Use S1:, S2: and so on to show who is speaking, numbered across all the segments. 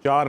S1: 4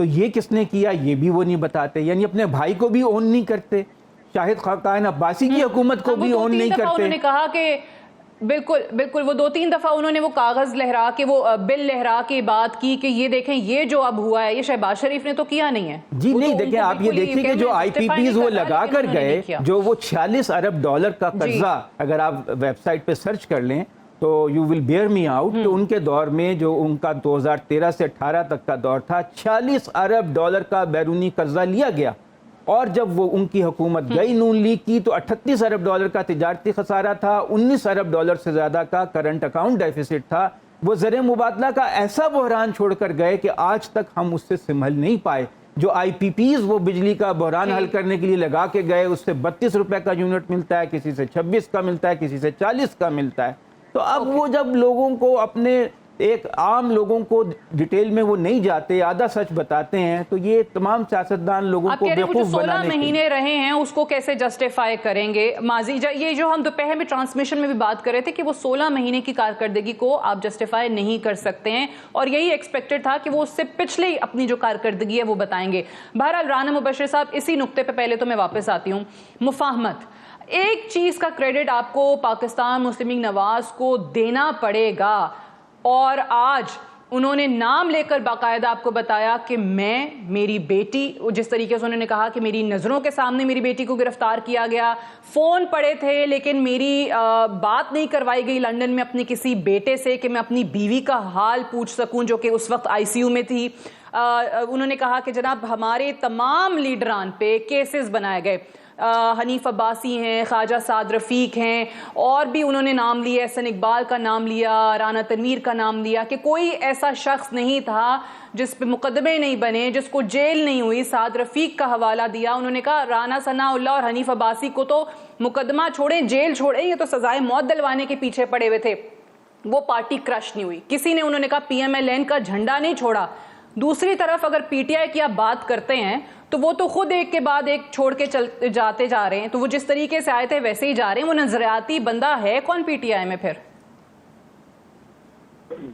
S2: تو یہ کس نے کیا یہ بھی وہ نہیں بتاتے، یعنی اپنے بھائی کو بھی اون نہیں کرتے، شاہد خاقان عباسی کی حکومت کو بھی اون نہیں کرتے۔
S3: انہوں نے کہا کہ بالکل بالکل وہ 2-3 دفعہ انہوں نے وہ کاغذ لہرا کے وہ بل لہرا کے بات کی کہ یہ دیکھیں یہ جو اب ہوا ہے یہ شہباز شریف نے تو کیا نہیں ہے
S2: جی نہیں، دیکھیں آپ یہ دیکھیں کہ جو آئی پی پیز وہ لگا کر گئے، جو وہ $46 ارب کا قرضہ اگر آپ ویب سائٹ پہ سرچ کر لیں تو you will bear me out کہ ان کے دور میں جو ان کا 2013 سے 18 تک کا دور تھا $46 ارب کا بیرونی قرضہ لیا گیا، اور جب وہ ان کی حکومت گئی نون لیگ کی تو $38 ارب کا تجارتی خسارہ تھا، $19 ارب سے زیادہ کا کرنٹ اکاؤنٹ ڈیفیسٹ تھا۔ وہ زر مبادلہ کا ایسا بحران چھوڑ کر گئے کہ آج تک ہم اس سے سنبھل نہیں پائے۔ جو آئی پی پیز وہ بجلی کا بحران حل کرنے کے لیے لگا کے گئے، اس سے $32 کا یونٹ ملتا ہے، کسی سے 26 کا ملتا ہے، کسی سے 40 کا ملتا ہے۔ تو اب وہ جب لوگوں کو اپنے ایک عام لوگوں کو ڈیٹیل میں وہ نہیں جاتے، آدھا سچ بتاتے ہیں، تو یہ تمام سیاستدان لوگوں کو بیوقوف بنانے
S3: 16 مہینے رہے ہیں اس کو کیسے جسٹیفائی کریں گے؟ ماضی یہ جو ہم دوپہر میں ٹرانسمیشن میں بھی بات کر رہے تھے کہ وہ 16 مہینے کی کارکردگی کو آپ جسٹیفائی نہیں کر سکتے ہیں، اور یہی ایکسپیکٹڈ تھا کہ وہ اس سے پچھلے اپنی جو کارکردگی ہے وہ بتائیں گے۔ بہرحال رانا مبشر صاحب اسی نقطے پہ پہلے تو میں واپس آتی ہوں۔ مفاہمت، ایک چیز کا کریڈٹ آپ کو پاکستان مسلم لیگ نواز کو دینا پڑے گا، اور آج انہوں نے نام لے کر باقاعدہ آپ کو بتایا کہ میری بیٹی، جس طریقے سے انہوں نے کہا کہ میری نظروں کے سامنے میری بیٹی کو گرفتار کیا گیا، فون پڑے تھے لیکن میری بات نہیں کروائی گئی لندن میں اپنے کسی بیٹے سے کہ میں اپنی بیوی کا حال پوچھ سکوں جو کہ اس وقت آئی سی یو میں تھی۔ انہوں نے کہا کہ جناب ہمارے تمام لیڈران پہ کیسز بنائے گئے، حنیف عباسی ہیں، خواجہ سعد رفیق ہیں، اور بھی انہوں نے نام لیا، احسن اقبال کا نام لیا، رانا تنویر کا نام لیا، کہ کوئی ایسا شخص نہیں تھا جس پہ مقدمے نہیں بنے، جس کو جیل نہیں ہوئی۔ سعد رفیق کا حوالہ دیا، انہوں نے کہا رانا ثناء اللہ اور حنیف عباسی کو تو مقدمہ چھوڑیں، جیل چھوڑیں، یہ تو سزائے موت دلوانے کے پیچھے پڑے ہوئے تھے، وہ پارٹی کرش نہیں ہوئی۔ کسی نے، انہوں نے کہا پی ایم ایل این کا جھنڈا نہیں چھوڑا۔ دوسری طرف اگر پی ٹی آئی کی آپ بات کرتے ہیں تو وہ تو خود ایک کے بعد ایک چھوڑ کے جاتے جا رہے ہیں، تو وہ جس طریقے سے آئے تھے ویسے ہی جا رہے ہیں۔ وہ نظریاتی بندہ ہے کون پی ٹی آئی میں پھر؟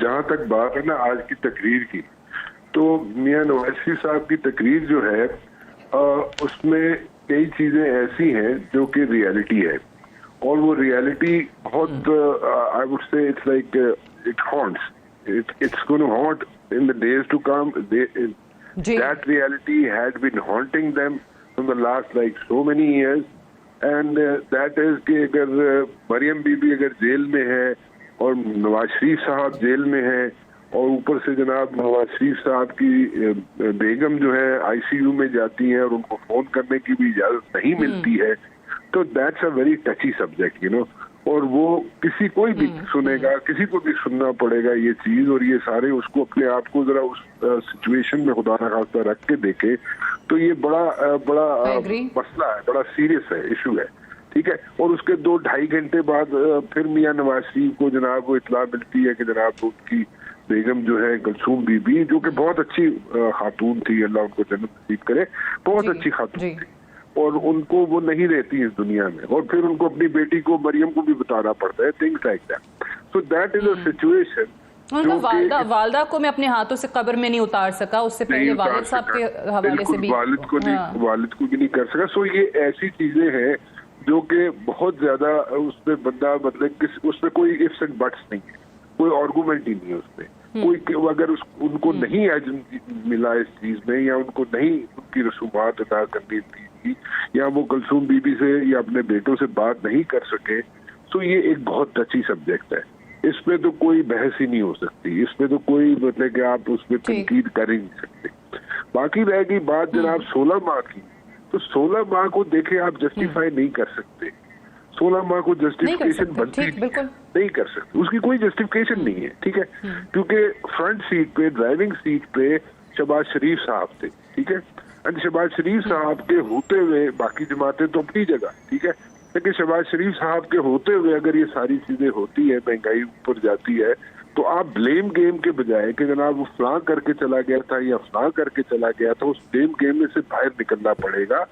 S4: جہاں تک بات ہے نا آج کی تقریر کی، تو میاں نواز شریف صاحب کی تقریر جو ہے اس میں کئی چیزیں ایسی ہیں جو کہ ریالٹی ہے، اور وہ ریالٹی بہت آئی وڈ سے it's like it haunts, it's gonna haunt in the days to come. That reality had been haunting them from the last like so many years, and that is کہ اگر مریم be be اگر jail میں ہے اور نواز شریف صاحب jail میں ہے، اور اوپر سے جناب نواز شریف صاحب کی بیگم جو ہے آئی سی یو میں جاتی ہیں اور ان کو فون کرنے کی بھی اجازت نہیں ملتی ہے، تو that's a very touchy subject you know, اور وہ کسی کوئی بھی سنے گا، کسی کو بھی سننا پڑے گا یہ چیز، اور یہ سارے اس کو اپنے آپ کو ذرا اس سچویشن میں خدا نخواستہ رکھ کے دیکھے تو یہ بڑا مسئلہ ہے، بڑا سیریس ہے، ایشو ہے، ٹھیک ہے۔ اور اس کے 2-2.5 گھنٹے بعد پھر میاں نواز شریف کو جناب وہ اطلاع ملتی ہے کہ جناب ان کی بیگم جو ہے کلثوم بی بی، جو کہ بہت اچھی خاتون تھی، اللہ ان کو جنت نصیب کرے، بہت اچھی خاتون تھی، اور ان کو وہ نہیں رہتی اس دنیا میں، اور پھر ان کو اپنی بیٹی کو مریم کو بھی بتانا پڑتا ہے، things like that. So that is a situation.
S3: ان کو والدہ کو میں اپنے ہاتھوں سے قبر میں نہیں اتار سکا، اس سے پہلے والد صاحب کے حوالے سے بھی
S4: والد کو بھی نہیں کر سکا۔ سو یہ ایسی چیزیں ہیں جو کہ بہت زیادہ اس پہ بندہ مطلب اس پہ کوئی ifs and buts نہیں ہے، کوئی آرگومنٹ ہی نہیں ہے اس پہ، کوئی اگر ان کو نہیں ایجنسی ملا اس چیز میں، یا ان کو نہیں ان کی رسومات ادا کرنی تھی، یا وہ کلثوم بی بی سے یا اپنے بیٹوں سے بات نہیں کر سکے، تو یہ ایک بہت ٹچی سبجیکٹ ہے، اس پہ تو کوئی بحث ہی نہیں ہو سکتی، اس پہ تو کوئی مطلب کہ آپ اس پہ تنقید کر ہی نہیں سکتے۔ باقی رہ گئی بات جناب 16 ماہ کی، تو 16 ماہ کو دیکھیں آپ جسٹیفائی نہیں کر سکتے، 16 ماہ کو جسٹیفیکیشن بنتی نہیں کر سکتے، اس کی کوئی جسٹیفیکیشن نہیں ہے، ٹھیک ہے، کیونکہ فرنٹ سیٹ پہ ڈرائیونگ سیٹ پہ شہباز شریف صاحب تھے، ٹھیک ہے، شہباز شریف صاحب کے ہوتے ہوئے باقی جماعتیں تو اپنی جگہ، ٹھیک ہے، لیکن شہباز شریف صاحب کے ہوتے ہوئے اگر یہ ساری چیزیں ہوتی ہے، مہنگائی اوپر جاتی ہے، تو آپ بلیم گیم کے بجائے کہ جناب وہ فلاں کر کے چلا گیا تھا یا فلاں کر کے چلا گیا تھا، اس بلیم گیم میں سے باہر نکلنا پڑے گا،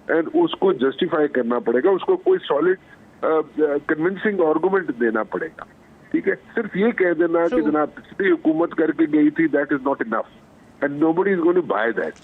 S4: اینڈ اس کو جسٹیفائی کرنا پڑے گا، اس کو کوئی سالڈ کنونسنگ آرگومنٹ دینا پڑے گا، ٹھیک ہے۔ صرف یہ کہہ دینا کہ جناب پچھلی حکومت کر کے گئی تھی، that is not enough, and nobody is going to buy that.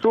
S4: So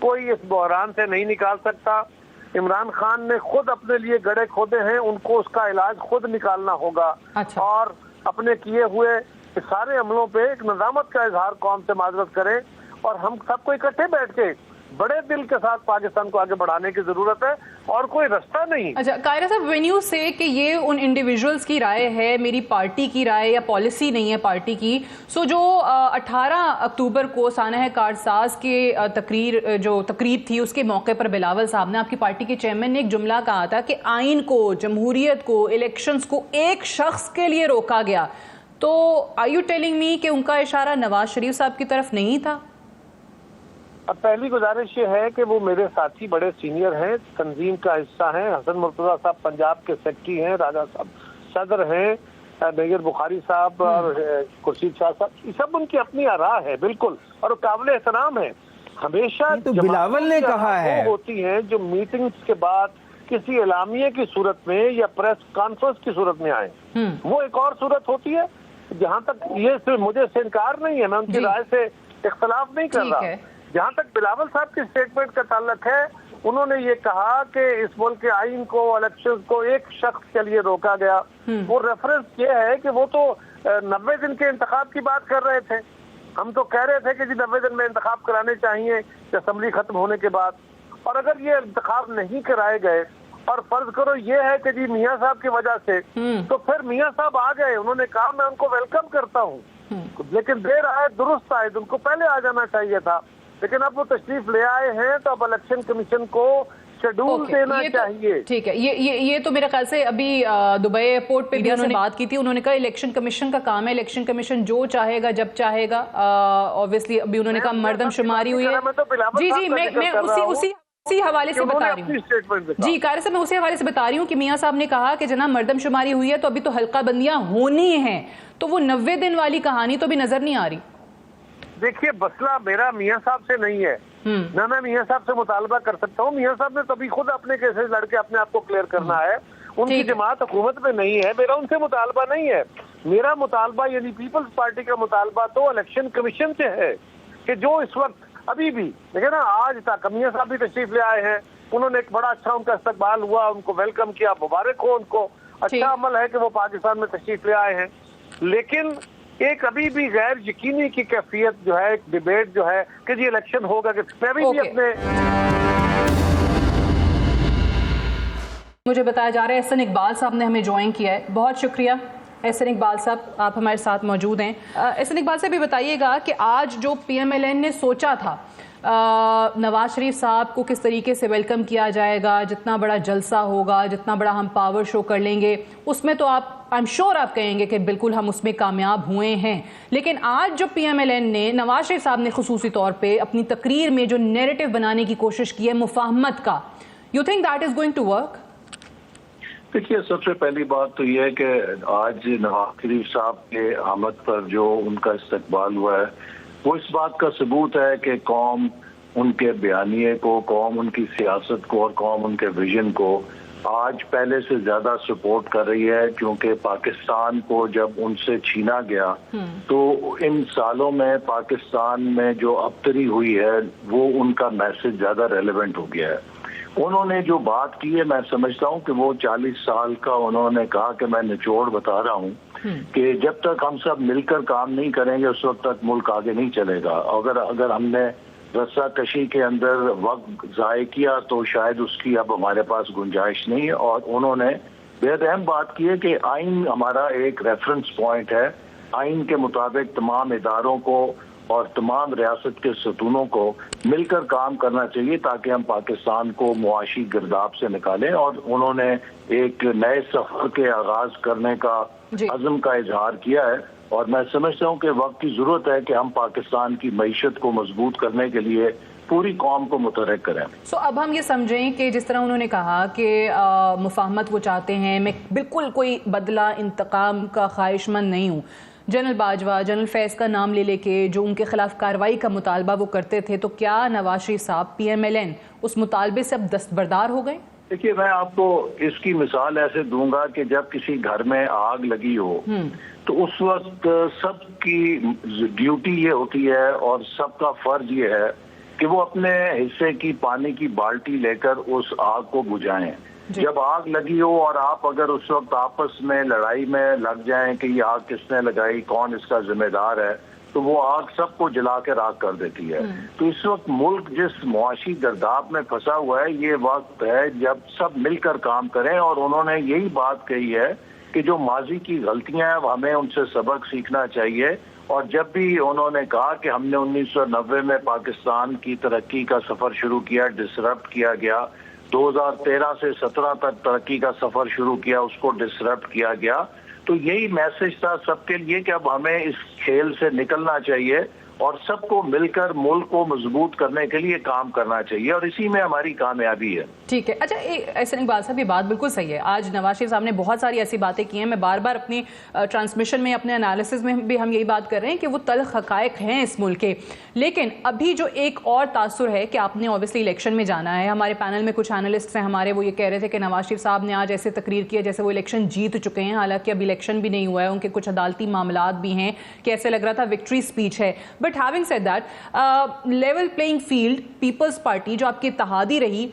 S5: کوئی اس بحران سے نہیں نکال سکتا. عمران خان نے خود اپنے لیے گڑھے کھودے ہیں, ان کو اس کا علاج خود نکالنا ہوگا.
S3: اچھا.
S5: اور اپنے کیے ہوئے سارے عملوں پہ ایک نظامت کا اظہار قوم سے معذرت کریں, اور ہم سب کو اکٹھے بیٹھ کے بڑے دل کے ساتھ پاکستان کو آگے بڑھانے کی ضرورت ہے, اور کوئی رستہ نہیں.
S3: اچھا قاہرہ صاحب, وین یو سے کہ یہ ان انڈیویجولز کی رائے ہے, میری پارٹی کی رائے یا پالیسی نہیں ہے پارٹی کی, سو جو 18 اکتوبر کو سانحہ کارساز کے تقریب تھی, اس کے موقع پر بلاول صاحب نے, آپ کی پارٹی کے چیئرمین نے ایک جملہ کہا تھا کہ آئین کو, جمہوریت کو, الیکشنز کو ایک شخص کے لیے روکا گیا. تو آر یو ٹیلنگ می کہ ان کا اشارہ نواز شریف صاحب کی طرف نہیں تھا؟
S5: اب پہلی گزارش یہ ہے کہ وہ میرے ساتھی بڑے سینئر ہیں, تنظیم کا حصہ ہیں. حسن مرتضیٰ صاحب پنجاب کے سیکرٹری ہیں, راجہ صاحب صدر ہیں, میجر بخاری صاحب اور خورشید شاہ صاحب, یہ سب ان کی اپنی آراء ہے بالکل, اور قابل احترام ہے. ہمیشہ
S2: تو بلاول نے کہا ہے
S5: ہوتی ہیں جو میٹنگز کے بعد کسی اعلامیے کی صورت میں یا پریس کانفرنس کی صورت میں آئیں, وہ ایک اور صورت ہوتی ہے. جہاں تک یہ صرف مجھے سے انکار نہیں ہے, میں ان کی رائے سے اختلاف نہیں کر رہا. جہاں تک بلاول صاحب کی سٹیٹمنٹ کا تعلق ہے, انہوں نے یہ کہا کہ اس ملک کے آئین کو, الیکشن کو ایک شخص کے لیے روکا گیا. وہ ریفرنس یہ ہے کہ وہ تو 90 دن کے انتخاب کی بات کر رہے تھے. ہم تو کہہ رہے تھے کہ جی 90 دن میں انتخاب کرانے چاہیے اسمبلی ختم ہونے کے بعد. اور اگر یہ انتخاب نہیں کرائے گئے, اور فرض کرو یہ ہے کہ جی میاں صاحب کی وجہ سے, تو پھر میاں صاحب آ گئے, انہوں نے کہا میں ان کو ویلکم کرتا ہوں, لیکن دیر آئے درست آئے, ان کو پہلے آ جانا چاہیے تھا. لیکن اب وہ تشریف لے آئے ہیں, تو اب الیکشن کمیشن کو شیڈول دینا چاہیے.
S3: ٹھیک ہے, یہ تو میرے خیال سے ابھی دبئی ایئرپورٹ پہ بھی انہوں نے بات کی تھی. انہوں نے کہا الیکشن کمیشن کا کام ہے, الیکشن کمیشن جو چاہے گا جب چاہے گا. obviously ابھی انہوں نے کہا مردم شماری ہوئی ہے. جی میں اسی حوالے سے بتا رہی ہوں. جی قاہرہ صاحب, میں اسی حوالے سے بتا رہی ہوں کہ میاں صاحب نے کہا کہ جناب مردم شماری ہوئی ہے, تو ابھی تو حلقہ بندیاں ہونی ہیں, تو وہ 90 دن والی کہانی تو بھی نظر نہیں آ رہی.
S5: دیکھیے مسئلہ میرا میاں صاحب سے نہیں ہے, نہ میں میاں صاحب سے مطالبہ کر سکتا ہوں. میاں صاحب نے تبھی خود اپنے کیسز لڑ کے اپنے آپ کو کلیئر کرنا ہے. ان کی جماعت حکومت میں نہیں ہے, میرا ان سے مطالبہ نہیں ہے. میرا مطالبہ یعنی پیپلز پارٹی کا مطالبہ تو الیکشن کمیشن سے ہے کہ جو اس وقت ابھی بھی دیکھیں نا, آج تک میاں صاحب بھی تشریف لے آئے ہیں, انہوں نے ایک بڑا اچھا ان کا استقبال ہوا, ان کو ویلکم کیا, مبارک ہو ان کو. اچھا عمل ہے کہ وہ پاکستان میں تشریف لے آئے ہیں, لیکن ایک ابھی بھی غیر یقینی کی کیفیت جو ہے, ایک ڈیبیٹ جو ہے کہ جی الیکشن ہوگا, کہ میں بھی اپنے
S3: مجھے بتایا جا رہا ہے احسن اقبال صاحب نے ہمیں جوائن کیا ہے. بہت شکریہ احسن اقبال صاحب, آپ ہمارے ساتھ موجود ہیں. احسن اقبال صاحب, یہ بتائیے گا کہ آج جو پی ایم ایل این نے سوچا تھا نواز شریف صاحب کو کس طریقے سے ویلکم کیا جائے گا, جتنا بڑا جلسہ ہوگا, جتنا بڑا ہم پاور شو کر لیں گے, اس میں تو آپ آئی ایم شیور آپ کہیں گے کہ بالکل ہم اس میں کامیاب ہوئے ہیں. لیکن آج جو پی ایم ایل این نے, نواز شریف صاحب نے خصوصی طور پہ اپنی تقریر میں جو نیریٹو بنانے کی کوشش کی ہے مفاہمت کا, you think that is going to work?
S6: دیکھیے, سب سے پہلی بات تو یہ ہے کہ آج نواز شریف صاحب کے آمد پر جو ان کا استقبال ہوا ہے, وہ اس بات کا ثبوت ہے کہ قوم ان کے بیانیے کو, قوم ان کی سیاست کو, اور قوم ان کے ویژن کو آج پہلے سے زیادہ سپورٹ کر رہی ہے. کیونکہ پاکستان کو جب ان سے چھینا گیا تو ان سالوں میں پاکستان میں جو ابتری ہوئی ہے وہ ان کا میسج زیادہ ریلیونٹ ہو گیا ہے. انہوں نے جو بات کی ہے, میں سمجھتا ہوں کہ وہ 40 سال کا انہوں نے کہا کہ میں نچوڑ بتا رہا ہوں کہ جب تک ہم سب مل کر کام نہیں کریں گے اس وقت تک ملک آگے نہیں چلے گا. اگر ہم نے رسہ کشی کے اندر وقت ضائع کیا تو شاید اس کی اب ہمارے پاس گنجائش نہیں ہے. اور انہوں نے بہت اہم بات کی ہے کہ آئین ہمارا ایک ریفرنس پوائنٹ ہے. آئین کے مطابق تمام اداروں کو اور تمام ریاست کے ستونوں کو مل کر کام کرنا چاہیے تاکہ ہم پاکستان کو معاشی گرداب سے نکالیں. اور انہوں نے ایک نئے سفر کے آغاز کرنے کا عزم کا اظہار کیا ہے, اور میں سمجھتا ہوں کہ وقت کی ضرورت ہے کہ ہم پاکستان کی معیشت کو مضبوط کرنے کے لیے پوری قوم کو متحرک کریں.
S3: اب ہم یہ سمجھیں کہ جس طرح انہوں نے کہا کہ مفاہمت وہ چاہتے ہیں, میں بالکل کوئی بدلہ انتقام کا خواہش مند نہیں ہوں. جنرل باجوہ, جنرل فیض کا نام لے کے جو ان کے خلاف کارروائی کا مطالبہ وہ کرتے تھے, تو کیا نواز شریف صاحب پی ایم ایل این اس مطالبے سے اب دستبردار ہو گئے؟
S6: دیکھیے, میں آپ کو اس کی مثال ایسے دوں گا کہ جب کسی گھر میں آگ لگی ہو تو اس وقت سب کی ڈیوٹی یہ ہوتی ہے اور سب کا فرض یہ ہے کہ وہ اپنے حصے کی پانی کی بالٹی لے کر اس آگ کو بجھائیں. جب آگ لگی ہو اور آپ اگر اس وقت آپس میں لڑائی میں لگ جائیں کہ یہ آگ کس نے لگائی, کون اس کا ذمہ دار ہے, تو وہ آگ سب کو جلا کے راکھ کر دیتی ہے. تو اس وقت ملک جس معاشی گرداب میں پھنسا ہوا ہے, یہ وقت ہے جب سب مل کر کام کریں. اور انہوں نے یہی بات کہی ہے کہ جو ماضی کی غلطیاں ہیں ہمیں ان سے سبق سیکھنا چاہیے. اور جب بھی انہوں نے کہا کہ ہم نے 1990 میں پاکستان کی ترقی کا سفر شروع کیا, ڈسرپٹ کیا گیا, 2013 سے 17 تک ترقی کا سفر شروع کیا, اس کو ڈسرپٹ کیا گیا, تو یہی میسج تھا سب کے لیے کہ اب ہمیں اس کھیل سے نکلنا چاہیے اور سب کو مل کر ملک کو مضبوط کرنے کے لیے کام کرنا چاہیے, اور اسی میں ہماری کامیابی ہے.
S3: ٹھیک ہے. اچھا, احسن اقبال صاحب, یہ بات بالکل صحیح ہے. آج نواز شریف صاحب نے بہت ساری ایسی باتیں کی ہیں, میں بار بار اپنی ٹرانسمیشن میں, اپنے انالیسز میں بھی ہم یہی بات کر رہے ہیں کہ وہ تلخ حقائق ہیں اس ملک کے. لیکن ابھی جو ایک اور تاثر ہے کہ آپ نے اوبیسلی الیکشن میں جانا ہے. ہمارے پینل میں کچھ انالسٹس ہیں ہمارے, وہ یہ کہہ رہے تھے کہ نواز شریف صاحب نے آج ایسے تقریر کی ہے جیسے وہ الیکشن جیت چکے ہیں, حالانکہ اب الیکشن بھی نہیں ہوا ہے, ان کے کچھ عدالتی معاملات بھی ہیں, کہ ایسے لگ رہا تھا وکٹری اسپیچ ہے. But having said that, level playing field Peoples Party جو آپ کی اتحادی رہی,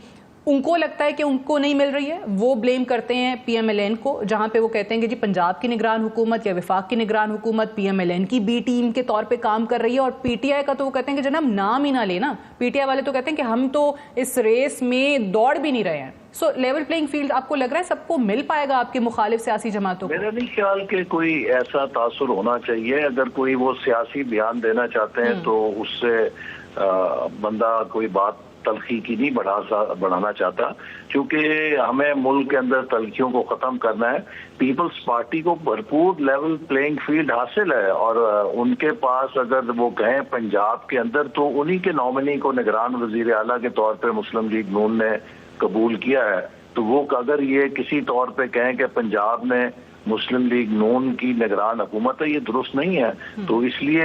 S3: ان کو لگتا ہے کہ ان کو نہیں مل رہی ہے. وہ بلیم کرتے ہیں پی ایم ایل این کو, جہاں پہ وہ کہتے ہیں کہ جی پنجاب کی نگران حکومت یا وفاق کی نگران حکومت پی ایم ایل این کی بی ٹیم کے طور پہ کام کر رہی ہے. اور پی ٹی آئی کا تو وہ کہتے ہیں کہ جناب نام ہی نہ لینا. پی ٹی آئی والے تو کہتے ہیں کہ ہم تو اس ریس میں دوڑ بھی نہیں رہے ہیں. سو لیول پلینگ فیلڈ آپ کو لگ رہا ہے سب کو مل پائے گا آپ کے مخالف سیاسی جماعتوں کو؟
S6: میرا نہیں خیال کہ کوئی ایسا تاثر ہونا چاہیے. اگر کوئی وہ سیاسی بیان دینا چاہتے ہیں تو اس سے بندہ کوئی بات تلخی کی نہیں بڑھانا چاہتا, کیونکہ ہمیں ملک کے اندر تلخیوں کو ختم کرنا ہے. پیپلز پارٹی کو بھرپور لیول پلینگ فیلڈ حاصل ہے, اور ان کے پاس اگر وہ کہیں پنجاب کے اندر تو انہی کے نامنی کو نگران وزیر اعلیٰ کے طور پہ مسلم لیگ نون نے قبول کیا ہے. تو وہ اگر یہ کسی طور پہ کہیں کہ پنجاب میں مسلم لیگ نون کی نگران حکومت ہے, یہ درست نہیں ہے. تو اس لیے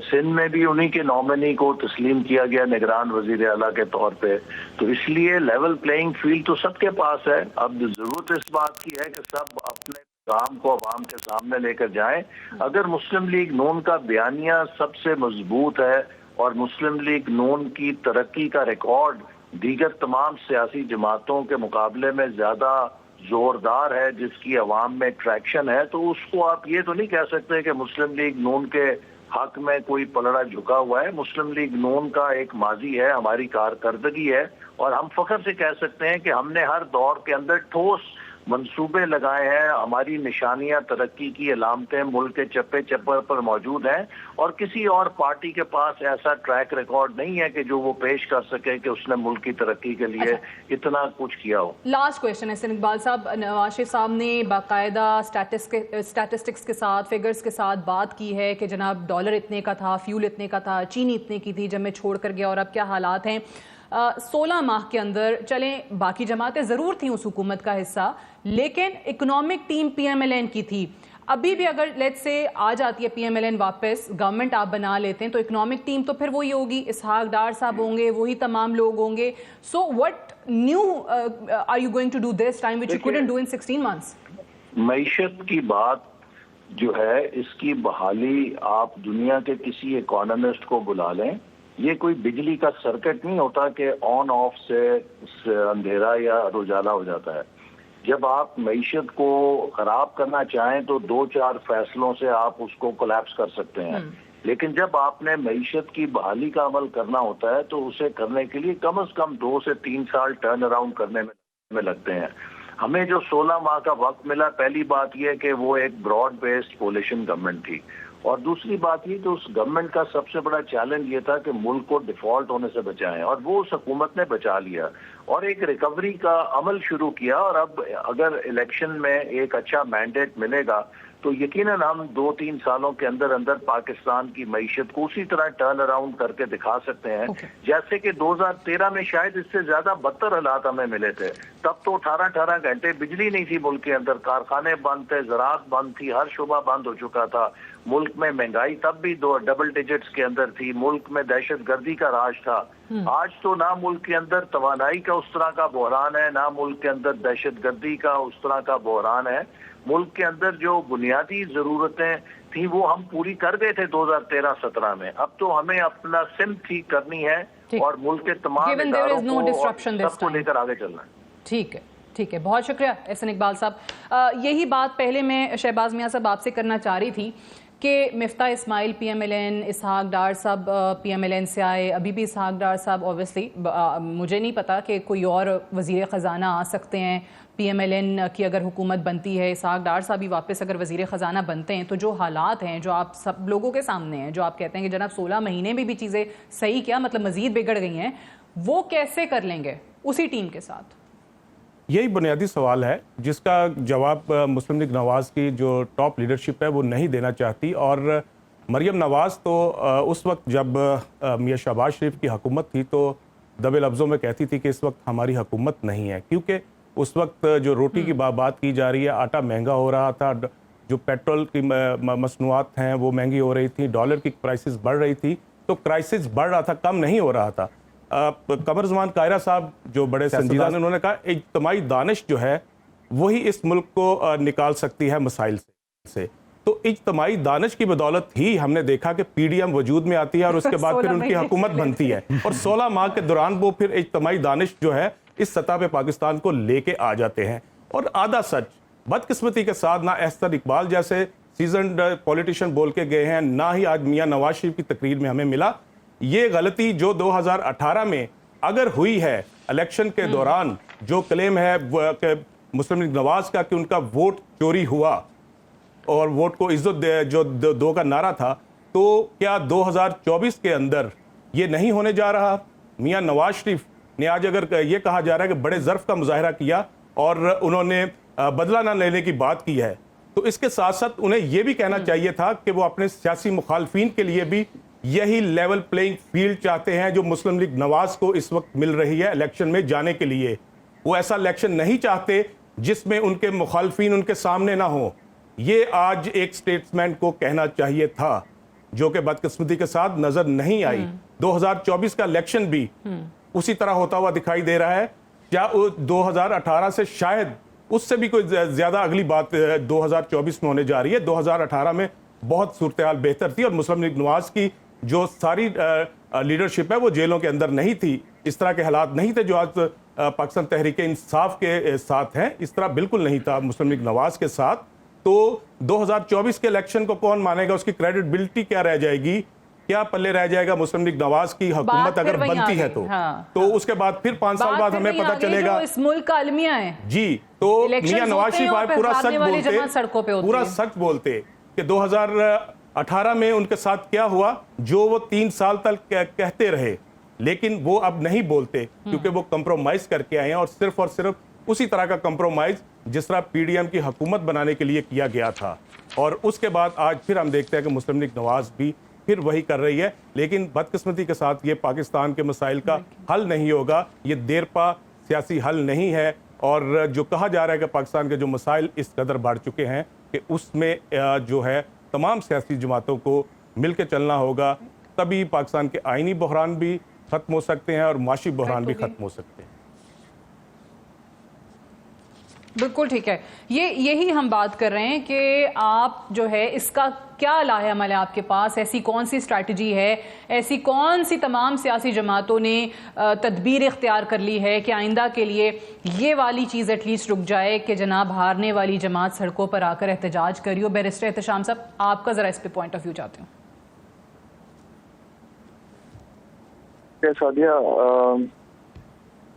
S6: سندھ میں بھی انہی کے نامنی کو تسلیم کیا گیا نگران وزیر اعلیٰ کے طور پہ. تو اس لیے لیول پلینگ فیلڈ تو سب کے پاس ہے. اب ضرورت اس بات کی ہے کہ سب اپنے کام کو عوام کے سامنے لے کر جائیں. اگر مسلم لیگ نون کا بیانیہ سب سے مضبوط ہے اور مسلم لیگ نون کی ترقی کا ریکارڈ دیگر تمام سیاسی جماعتوں کے مقابلے میں زیادہ زوردار ہے, جس کی عوام میں ٹریکشن ہے, تو اس کو آپ یہ تو نہیں کہہ سکتے کہ مسلم لیگ نون کے حق میں کوئی پلڑا جھکا ہوا ہے. مسلم لیگ نون کا ایک ماضی ہے, ہماری کارکردگی ہے, اور ہم فخر سے کہہ سکتے ہیں کہ ہم نے ہر دور کے اندر ٹھوس منصوبے لگائے ہیں. ہماری نشانیاں, ترقی کی علامتیں ملک کے چپے چپے پر موجود ہیں, اور کسی اور پارٹی کے پاس ایسا ٹریک ریکارڈ نہیں ہے کہ جو وہ پیش کر سکے کہ اس نے ملک کی ترقی کے لیے اتنا کچھ کیا ہو.
S3: لاسٹ کویشچن ہے احسن اقبال صاحب, نواز شریف صاحب نے باقاعدہ اسٹیٹسٹکس کے ساتھ, فگرز کے ساتھ بات کی ہے کہ جناب ڈالر اتنے کا تھا, فیول اتنے کا تھا, چینی اتنے کی تھی جب میں چھوڑ کر گیا, اور اب کیا حالات ہیں. 16 ماہ کے اندر, چلیں باقی جماعتیں ضرور تھیں اس حکومت کا حصہ, لیکن اکنامک ٹیم پی ایم ایل این کی تھی. ابھی بھی اگر لیٹ سے آ جاتی ہے پی ایم ایل این واپس, گورنمنٹ آپ بنا لیتے ہیں, تو اکنامک ٹیم تو پھر وہی ہوگی, اسحاق ڈار صاحب ہوں گے, وہی تمام لوگ ہوں گے. So what new are you going to do this time which you couldn't do in 16 months?
S6: معیشت کی بات جو ہے, اس کی بحالی آپ دنیا کے کسی اکانومسٹ کو بلا لیں. یہ کوئی بجلی کا سرکٹ نہیں ہوتا کہ آن آف سے اندھیرا یا اجالا ہو جاتا ہے. جب آپ معیشت کو خراب کرنا چاہیں تو 2-4 فیصلوں سے آپ اس کو کولیپس کر سکتے ہیں, لیکن جب آپ نے معیشت کی بحالی کا عمل کرنا ہوتا ہے تو اسے کرنے کے لیے کم از کم 2 سے 3 سال ٹرن اراؤنڈ کرنے میں لگتے ہیں. ہمیں جو 16 ماہ کا وقت ملا, پہلی بات یہ کہ وہ ایک براڈ بیسڈ کولیشن گورنمنٹ تھی, اور دوسری بات یہ کہ اس گورنمنٹ کا سب سے بڑا چیلنج یہ تھا کہ ملک کو ڈیفالٹ ہونے سے بچائیں, اور وہ اس حکومت نے بچا لیا اور ایک ریکوری کا عمل شروع کیا. اور اب اگر الیکشن میں ایک اچھا مینڈیٹ ملے گا تو یقیناً ہم 2-3 سالوں کے اندر پاکستان کی معیشت کو اسی طرح ٹرن اراؤنڈ کر کے دکھا سکتے ہیں جیسے کہ 2013 میں شاید اس سے زیادہ بدتر حالات ہمیں ملے تھے. تب تو 18 گھنٹے بجلی نہیں تھی ملک کے اندر, کارخانے بند تھے, زراعت بند تھی, ہر شعبہ بند ہو چکا تھا. ملک میں مہنگائی تب بھی 2 ڈبل ڈیجٹس کے اندر تھی, ملک میں دہشت گردی کا راج تھا. آج تو نہ ملک کے اندر توانائی کا اس طرح کا بحران ہے, نہ ملک کے اندر دہشت گردی کا اس طرح کا بحران ہے. ملک کے اندر جو بنیادی ضرورتیں تھیں وہ ہم پوری کر گئے تھے 2013-17 میں. اب تو ہمیں اپنا سمت ٹھیک کرنی ہے اور ملک کے تمام اداروں کو سب کو لے کر آگے چلنا ہے.
S3: ٹھیک ہے ٹھیک ہے، بہت شکریہ احسن اقبال صاحب. یہی بات پہلے میں شہباز میاں صاحب آپ سے کرنا چاہ رہی تھی کہ مفتاح اسماعیل P M L N, Ishaq Dar صاحب پی ایم ایل این سے آئے، ابھی بھی اسحاق ڈار صاحب اوبویسلی مجھے نہیں پتا کہ کوئی اور وزیر خزانہ آ سکتے ہیں پی ایم ایل این کی اگر حکومت بنتی ہے، اسحاق ڈار صاحب بھی واپس اگر وزیر خزانہ بنتے ہیں، تو جو حالات ہیں جو آپ سب لوگوں کے سامنے ہیں، جو آپ کہتے ہیں کہ جناب 16 مہینے میں بھی چیزیں صحیح کیا مطلب مزید بگڑ گئی ہیں، وہ کیسے کر لیں گے اسی ٹیم کے ساتھ؟
S1: یہی بنیادی سوال ہے جس کا جواب مسلم لیگ نواز کی جو ٹاپ لیڈرشپ ہے وہ نہیں دینا چاہتی. اور مریم نواز تو اس وقت جب میاں شہباز شریف کی حکومت تھی تو دبے لفظوں میں کہتی تھی کہ اس وقت ہماری حکومت نہیں ہے، کیونکہ اس وقت جو روٹی کی بات کی جا رہی ہے، آٹا مہنگا ہو رہا تھا، جو پیٹرول کی مصنوعات ہیں وہ مہنگی ہو رہی تھی، ڈالر کی پرائسز بڑھ رہی تھی، تو کرائسس بڑھ رہا تھا، کم نہیں ہو رہا تھا. قمر زمان قاہرہ صاحب جو بڑے سنجیدہ ہیں، انہوں نے کہا اجتماعی دانش جو ہے وہی اس ملک کو نکال سکتی ہے مسائل سے. تو اجتماعی دانش کی بدولت ہی ہم نے دیکھا کہ پی ڈی ایم وجود میں آتی ہے اور اس کے بعد پھر ان کی حکومت بنتی ہے، اور 16 ماہ کے دوران وہ پھر اجتماعی دانش جو ہے اس سطح پہ پاکستان کو لے کے آ جاتے ہیں. اور آدھا سچ بدقسمتی کے ساتھ نہ احسن اقبال جیسے سیزنڈ پولیٹیشین بول کے گئے ہیں، نہ ہی آج میاں نواز شریف کی تقریر میں ہمیں ملا. یہ غلطی جو 2018 میں اگر ہوئی ہے الیکشن کے دوران، جو کلیم ہے کہ مسلم لیگ نواز کا کہ ان کا ووٹ چوری ہوا اور ووٹ کو عزت جو دو کا نعرہ تھا، تو کیا 2024 کے اندر یہ نہیں ہونے جا رہا؟ میاں نواز شریف نے آج اگر یہ کہا جا رہا ہے کہ بڑے ظرف کا مظاہرہ کیا اور انہوں نے بدلہ نہ لینے کی بات کی ہے، تو اس کے ساتھ ساتھ انہیں یہ بھی کہنا چاہیے تھا کہ وہ اپنے سیاسی مخالفین کے لیے بھی یہی لیول پلینگ فیلڈ چاہتے ہیں جو مسلم لیگ نواز کو اس وقت مل رہی ہے الیکشن میں جانے کے لیے. وہ ایسا الیکشن نہیں چاہتے جس میں ان کے مخالفین ان کے سامنے نہ ہوں. یہ آج ایک سٹیٹسمین کو کہنا چاہیے تھا، جو کہ بدقسمتی کے ساتھ نظر نہیں آئی. 2024 کا الیکشن بھی اسی طرح ہوتا ہوا دکھائی دے رہا ہے. کیا 2018 سے شاید اس سے بھی کوئی زیادہ اگلی بات 2024 میں ہونے جا رہی ہے. 2018 میں بہت صورتحال بہتر تھی اور مسلم لیگ نواز کی جو ساری لیڈرشپ ہے وہ جیلوں کے اندر نہیں تھی. اس طرح کے حالات نہیں تھے جو آج پاکستان تحریک انصاف کے ساتھ ہیں، اس طرح بالکل نہیں تھا مسلم لیگ نواز کے ساتھ. تو 2024 کے الیکشن کو کون مانے گا؟ اس کی کریڈیبلٹی کیا رہ جائے گی؟ کیا پلے رہ جائے گا مسلم لیگ نواز کی حکومت اگر بنتی ہے تو اس کے بعد پھر 5 سال بعد ہمیں پتہ چلے گا
S3: اس ملک کا المیہ ہے.
S1: جی تو میاں نواز شریف پورا سچ بولتے کہ 2018 میں ان کے ساتھ کیا ہوا جو وہ 3 سال تک کہتے رہے، لیکن وہ اب نہیں بولتے کیونکہ وہ کمپرومائز کر کے آئے ہیں، اور صرف اسی طرح کا کمپرومائز جس طرح پی ڈی ایم کی حکومت بنانے کے لیے کیا گیا تھا. اور اس کے بعد آج پھر ہم دیکھتے ہیں کہ مسلم لیگ نواز بھی پھر وہی کر رہی ہے. لیکن بدقسمتی کے ساتھ یہ پاکستان کے مسائل کا حل نہیں ہوگا، یہ دیرپا سیاسی حل نہیں ہے. اور جو کہا جا رہا ہے کہ پاکستان کے جو مسائل اس قدر بڑھ چکے ہیں کہ اس میں جو ہے تمام سیاسی جماعتوں کو مل کے چلنا ہوگا، تبھی پاکستان کے آئینی بحران بھی ختم ہو سکتے ہیں اور معاشی بحران بھی ختم ہو سکتے ہیں.
S3: بالکل ٹھیک ہے. یہی ہم بات کر رہے ہیں کہ آپ جو ہے اس کا کیا لاہ عمل ہے آپ کے پاس؟ ایسی کون سی اسٹریٹجی ہے، ایسی کون سی تمام سیاسی جماعتوں نے تدبیر اختیار کر لی ہے کہ آئندہ کے لیے یہ والی چیز ایٹ لیسٹ رک جائے کہ جناب ہارنے والی جماعت سڑکوں پر آ کر احتجاج کری ہو؟ بیرسٹر احتشام صاحب، آپ کا ذرا اس پہ پوائنٹ آف ویو چاہتے ہوں.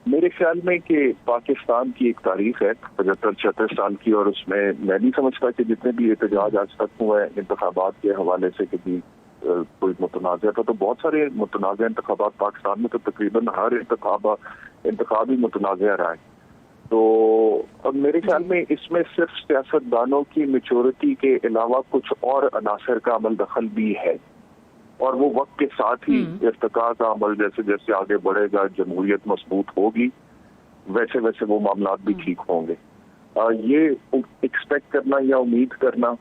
S7: میرے خیال میں کہ پاکستان کی ایک تاریخ ہے 75-76 سال کی، اور اس میں نہیں سمجھتا کہ جتنے بھی احتجاج آج تک ہوئے انتخابات کے حوالے سے کبھی کوئی متنازع تھا. تو بہت سارے متنازع انتخابات پاکستان میں تو تقریباً ہر انتخاب ہی متنازع رہا ہے. تو اب میرے خیال میں اس میں صرف سیاستدانوں کی میچورٹی کے علاوہ کچھ اور عناصر کا عمل دخل بھی ہے، اور وہ وقت کے ساتھ ہی ارتقاء کا عمل جیسے جیسے آگے بڑھے گا، جمہوریت مضبوط ہوگی، ویسے ویسے وہ معاملات بھی ٹھیک ہوں گے. یہ ایکسپیکٹ کرنا یا امید کرنا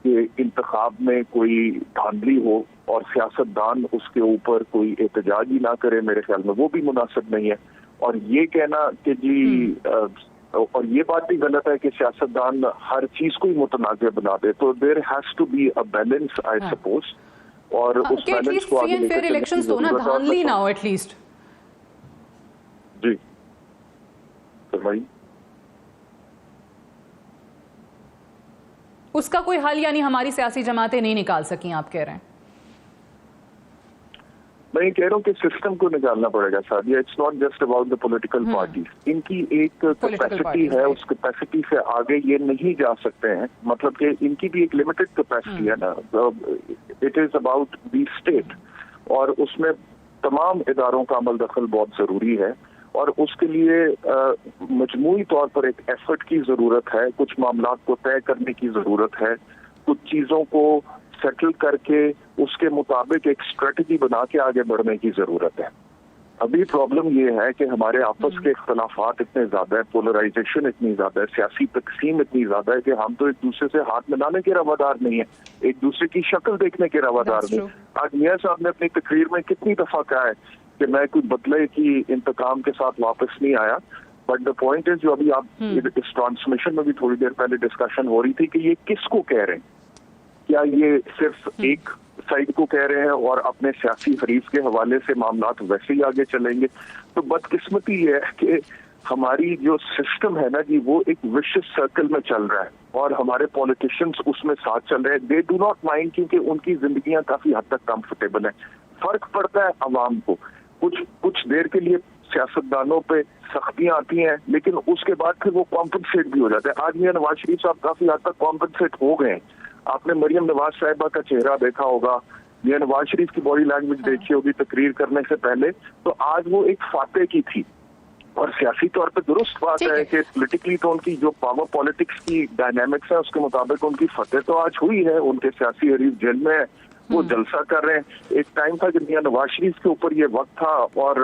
S7: کہ انتخاب میں کوئی دھاندلی ہو اور سیاستدان اس کے اوپر کوئی احتجاج ہی نہ کرے، میرے خیال میں وہ بھی مناسب نہیں ہے. اور یہ کہنا کہ جی اور یہ بات بھی غلط ہے کہ سیاستدان ہر چیز کو ہی متنازع بنا دے. تو there has to be a balance I suppose. اور اس بیلنس کو آگے لے کے چلنے کی ضرورت ہے.
S3: دھاندلی نہ ہو ایٹ لیسٹ.
S7: جی فرمائیے.
S3: اس کا کوئی حل یعنی ہماری سیاسی جماعتیں نہیں نکال سکیں آپ کہہ رہے ہیں؟
S7: میں یہ کہہ رہا ہوں کہ سسٹم کو نکالنا پڑے گا Sadia. It's not just about the political parties. ان کی ایک کیپیسٹی ہے, اس کیپیسٹی سے آگے یہ نہیں جا سکتے ہیں. مطلب کہ ان کی بھی ایک لمیٹڈ کیپیسٹی ہے نا. It is about the state, اور اس میں تمام اداروں کا عمل دخل بہت ضروری ہے, اور اس کے لیے مجموعی طور پر ایک ایفرٹ کی ضرورت ہے. کچھ معاملات کو طے کرنے کی ضرورت ہے, کچھ چیزوں کو سیٹل کر کے اس کے مطابق ایک اسٹریٹجی بنا کے آگے بڑھنے کی ضرورت ہے. ابھی پرابلم یہ ہے کہ ہمارے آپس کے اختلافات اتنے زیادہ ہے, پولرائزیشن اتنی زیادہ ہے, سیاسی تقسیم اتنی زیادہ ہے کہ ہم تو ایک دوسرے سے ہاتھ ملانے کے روادار نہیں ہیں, ایک دوسرے کی شکل دیکھنے کے روادار نہیں. آج میاں صاحب نے اپنی تقریر میں کتنی دفعہ کہا ہے کہ میں کوئی بدلے کی انتقام کے ساتھ واپس نہیں آیا. بٹ دا پوائنٹ از, جو ابھی آپ اس ٹرانسمیشن میں بھی تھوڑی دیر پہلے ڈسکشن ہو رہی تھی کہ یہ کس کو کہہ رہے ہیں. کیا یہ صرف ایک سائڈ کو کہہ رہے ہیں اور اپنے سیاسی حریف کے حوالے سے معاملات ویسے ہی آگے چلیں گے؟ تو بدقسمتی یہ ہے کہ ہماری جو سسٹم ہے نا جی, وہ ایک وشس سرکل میں چل رہا ہے, اور ہمارے پولیٹیشینس اس میں ساتھ چل رہے ہیں. دے ڈو ناٹ مائنڈ, کیونکہ ان کی زندگیاں کافی حد تک کمفرٹیبل ہیں. فرق پڑتا ہے عوام کو. کچھ دیر کے لیے سیاستدانوں پہ سختیاں آتی ہیں, لیکن اس کے بعد پھر وہ کمپنسیٹ بھی ہو جاتے ہیں. آج میاں نواز شریف صاحب کافی حد تک کمپنسیٹ ہو گئے ہیں. آپ نے مریم نواز صاحبہ کا چہرہ دیکھا ہوگا, میاں نواز شریف کی باڈی لینگویج دیکھی ہوگی تقریر کرنے سے پہلے, تو آج وہ ایک فاتح کی تھی. اور سیاسی طور پہ درست بات ہے کہ پولیٹیکلی تو ان کی جو پاور پالیٹکس کی ڈائنامکس ہے اس کے مطابق ان کی فتح تو آج ہوئی ہے. ان کے سیاسی حریف جیل میں ہے, وہ جلسہ کر رہے ہیں. ایک ٹائم تھا کہ میاں نواز شریف کے اوپر یہ وقت تھا اور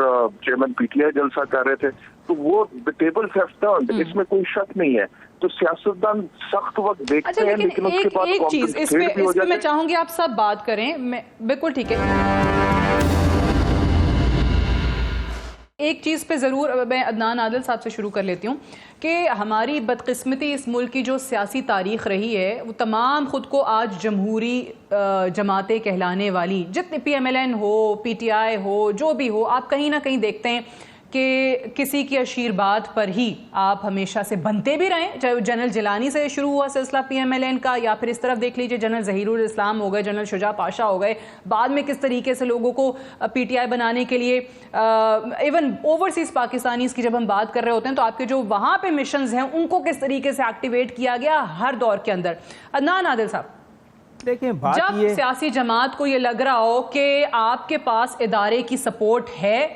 S7: چیئرمین پی ٹی آئی جلسہ کر رہے تھے, تو وہ ٹیبلز ہیو ٹرنڈ, اس میں کوئی شک نہیں ہے. تو سیاستدان سخت وقت دیکھتے ہیں, لیکن اس کے بعد
S3: ایک چیز اس پہ میں چاہوں گی آپ سب بات کریں. بالکل ٹھیک ہے, ایک چیز پہ ضرور میں عدنان عادل صاحب سے شروع کر لیتی ہوں کہ ہماری بدقسمتی اس ملک کی جو سیاسی تاریخ رہی ہے, وہ تمام خود کو آج جمہوری جماعتیں کہلانے والی, جتنے پی ایم ایل این ہو, پی ٹی آئی ہو, جو بھی ہو, آپ کہیں نہ کہیں دیکھتے ہیں کہ کسی کی اشیرباد پر ہی آپ ہمیشہ سے بنتے بھی رہیں. چاہے جنرل جیلانی سے شروع ہوا سلسلہ پی ایم ایل این کا, یا پھر اس طرف دیکھ لیجئے جنرل ظہیر الاسلام ہو گئے, جنرل شجاع پاشا ہو گئے, بعد میں کس طریقے سے لوگوں کو پی ٹی آئی بنانے کے لیے, ایون اوورسیز پاکستانیز کی جب ہم بات کر رہے ہوتے ہیں تو آپ کے جو وہاں پہ مشنز ہیں ان کو کس طریقے سے ایکٹیویٹ کیا گیا ہر دور کے اندر. عدنان عادل صاحب,
S2: دیکھیں
S3: جب سیاسی جماعت کو یہ لگ رہا ہو کہ آپ کے پاس ادارے کی سپورٹ ہے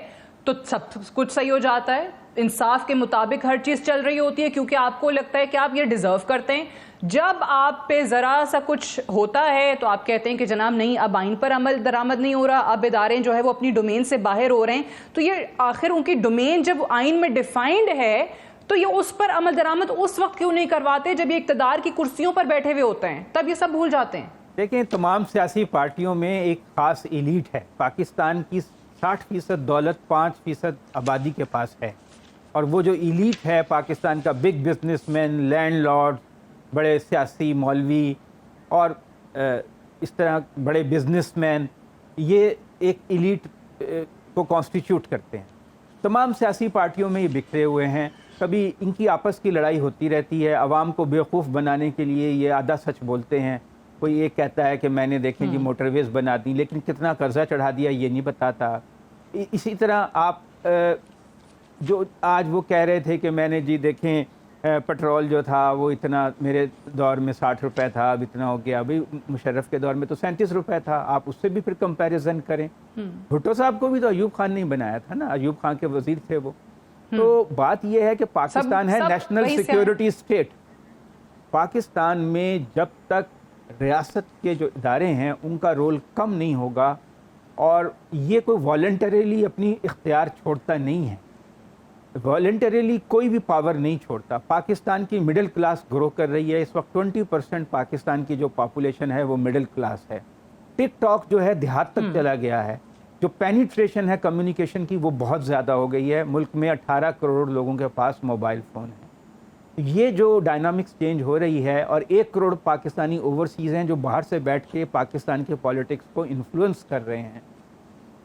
S3: تو سب کچھ صحیح ہو جاتا ہے, انصاف کے مطابق ہر چیز چل رہی ہوتی ہے کیونکہ آپ کو لگتا ہے کہ آپ یہ ڈیزرو کرتے ہیں. جب آپ پہ ذرا سا کچھ ہوتا ہے تو آپ کہتے ہیں کہ جناب نہیں, اب آئین پر عمل درآمد نہیں ہو رہا, اب ادارے جو ہے وہ اپنی ڈومین سے باہر ہو رہے ہیں. تو یہ آخر ان کی ڈومین جب آئین میں ڈیفائنڈ ہے تو یہ اس پر عمل درآمد اس وقت کیوں نہیں کرواتے جب یہ اقتدار کی کرسیوں پر بیٹھے ہوئے ہوتے ہیں؟ تب یہ سب بھول جاتے ہیں.
S2: دیکھیں, تمام سیاسی پارٹیوں میں ایک خاص ایلیٹ ہے. پاکستان کی 60% دولت 5% آبادی کے پاس ہے, اور وہ جو ایلیٹ ہے پاکستان کا, big business man, landlord, بڑے سیاسی مولوی اور اس طرح بڑے بزنس مین, یہ ایک ایلیٹ کو کانسٹیٹیوٹ کرتے ہیں. تمام سیاسی پارٹیوں میں یہ بکھرے ہوئے ہیں. کبھی ان کی آپس کی لڑائی ہوتی رہتی ہے, عوام کو بیوقوف بنانے کے لیے یہ آدھا سچ بولتے ہیں. کوئی یہ کہتا ہے کہ میں نے دیکھیں جی موٹر ویز بنا دی, لیکن کتنا قرضہ چڑھا دیا یہ نہیں بتاتا. اسی طرح آپ جو آج وہ کہہ رہے تھے کہ میں نے جی دیکھیں پٹرول جو تھا وہ اتنا میرے دور میں 60 روپے تھا, اب اتنا ہو گیا. ابھی مشرف کے دور میں تو 37 روپے تھا. آپ اس سے بھی پھر کمپیریزن کریں. بھٹو صاحب کو بھی تو ایوب خان نے بنایا تھا نا, ایوب خان کے وزیر تھے وہ. تو بات یہ ہے کہ پاکستان ہے نیشنل سیکیورٹی اسٹیٹ. پاکستان میں جب تک ریاست کے جو ادارے ہیں ان کا رول کم نہیں ہوگا, اور یہ کوئی والنٹریلی اپنی اختیار چھوڑتا نہیں ہے, والنٹریلی کوئی بھی پاور نہیں چھوڑتا. پاکستان کی مڈل کلاس گرو کر رہی ہے اس وقت. 20% پاکستان کی جو پاپولیشن ہے وہ مڈل کلاس ہے. ٹک ٹاک جو ہے دیہات تک چلا گیا ہے. جو پینیٹریشن ہے کمیونیکیشن کی وہ بہت زیادہ ہو گئی ہے. ملک میں 18 کروڑ لوگوں کے پاس موبائل فون ہے. یہ جو ڈائنامکس چینج ہو رہی ہے، اور 1 کروڑ پاکستانی اوورسیز ہیں جو باہر سے بیٹھ کے پاکستان کے پالیٹکس کو انفلوئنس کر رہے ہیں.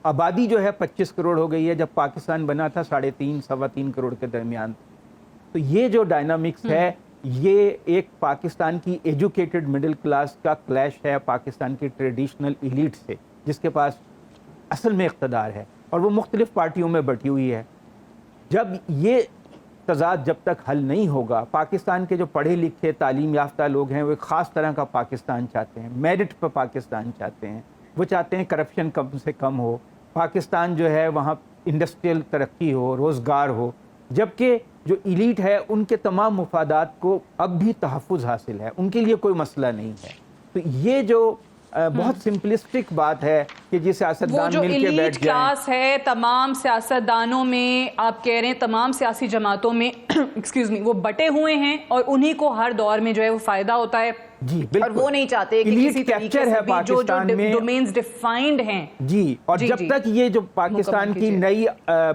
S2: آبادی جو ہے 25 کروڑ ہو گئی ہے، جب پاکستان بنا تھا 3.5 سوا 3 کروڑ کے درمیان. تو یہ جو ڈائنامکس ہے یہ ایک پاکستان کی ایجوکیٹڈ مڈل کلاس کا کلیش ہے پاکستان کی ٹریڈیشنل ایلیٹ سے، جس کے پاس اصل میں اقتدار ہے اور وہ مختلف پارٹیوں میں بٹی ہوئی ہے. جب یہ تضاد جب تک حل نہیں ہوگا، پاکستان کے جو پڑھے لکھے تعلیم یافتہ لوگ ہیں وہ ایک خاص طرح کا پاکستان چاہتے ہیں، میرٹ پہ پاکستان چاہتے ہیں. وہ چاہتے ہیں کرپشن کم سے کم ہو، پاکستان جو ہے وہاں انڈسٹریل ترقی ہو، روزگار ہو. جبکہ جو ایلیٹ ہے ان کے تمام مفادات کو اب بھی تحفظ حاصل ہے، ان کے لیے کوئی مسئلہ نہیں ہے. تو یہ جو بہت سمپلسٹک بات ہے کہ جی سیاستدان مل کے بیٹھ جائیں. وہ جو ایلیٹ
S3: کلاس ہے تمام سیاستدانوں میں، آپ کہہ رہے ہیں تمام سیاسی جماعتوں میں ایکسکیوز می، وہ بٹے ہوئے ہیں اور انہی کو ہر دور میں جو ہے وہ فائدہ ہوتا ہے.
S2: جی بالکل،
S3: اور وہ نہیں چاہتے کہ کسی طریقے سے بھی جو ڈومینز ڈیفائنڈ ہیں.
S2: جی، اور جب تک یہ جو پاکستان کی نئی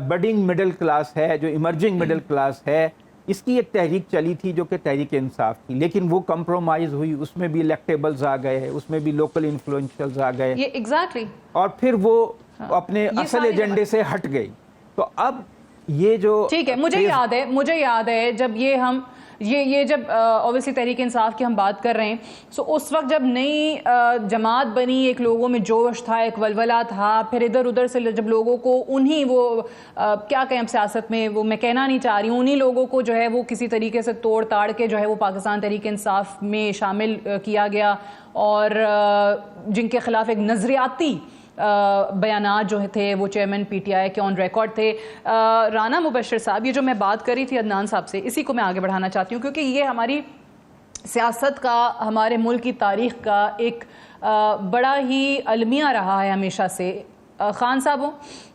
S2: بڈنگ مڈل کلاس ہے، جو ایمرجنگ مڈل کلاس ہے، اس کی ایک تحریک چلی تھی جو کہ تحریک انصاف تھی، لیکن وہ کمپرومائز ہوئی، اس میں بھی الیکٹیبلز آ گئے، اس میں بھی لوکل انفلوئنشلز آ گئے،
S3: ایگزیکٹلی،
S2: اور پھر وہ اپنے اصل ایجنڈے سے ہٹ گئی. تو اب یہ جو
S3: ٹھیک ہے، مجھے یاد ہے جب یہ جب اوبیسلی تحریک انصاف کی ہم بات کر رہے ہیں، سو اس وقت جب نئی جماعت بنی، ایک لوگوں میں جوش تھا، ایک ولولہ تھا، پھر ادھر ادھر سے جب لوگوں کو انہی وہ کیا کہیں سیاست میں، وہ میں کہنا نہیں چاہ رہی ہوں، انہی لوگوں کو جو ہے وہ کسی طریقے سے توڑ تاڑ کے جو ہے وہ پاکستان تحریک انصاف میں شامل کیا گیا، اور جن کے خلاف ایک نظریاتی بیانات جو تھے وہ چیئرمین پی ٹی آئی کے آن ریکارڈ تھے. رانا مبشر صاحب، یہ جو میں بات کری تھی عدنان صاحب سے، اسی کو میں آگے بڑھانا چاہتی ہوں، کیونکہ یہ ہماری سیاست کا، ہمارے ملک کی تاریخ کا ایک بڑا ہی المیہ رہا ہے ہمیشہ سے. خان صاحب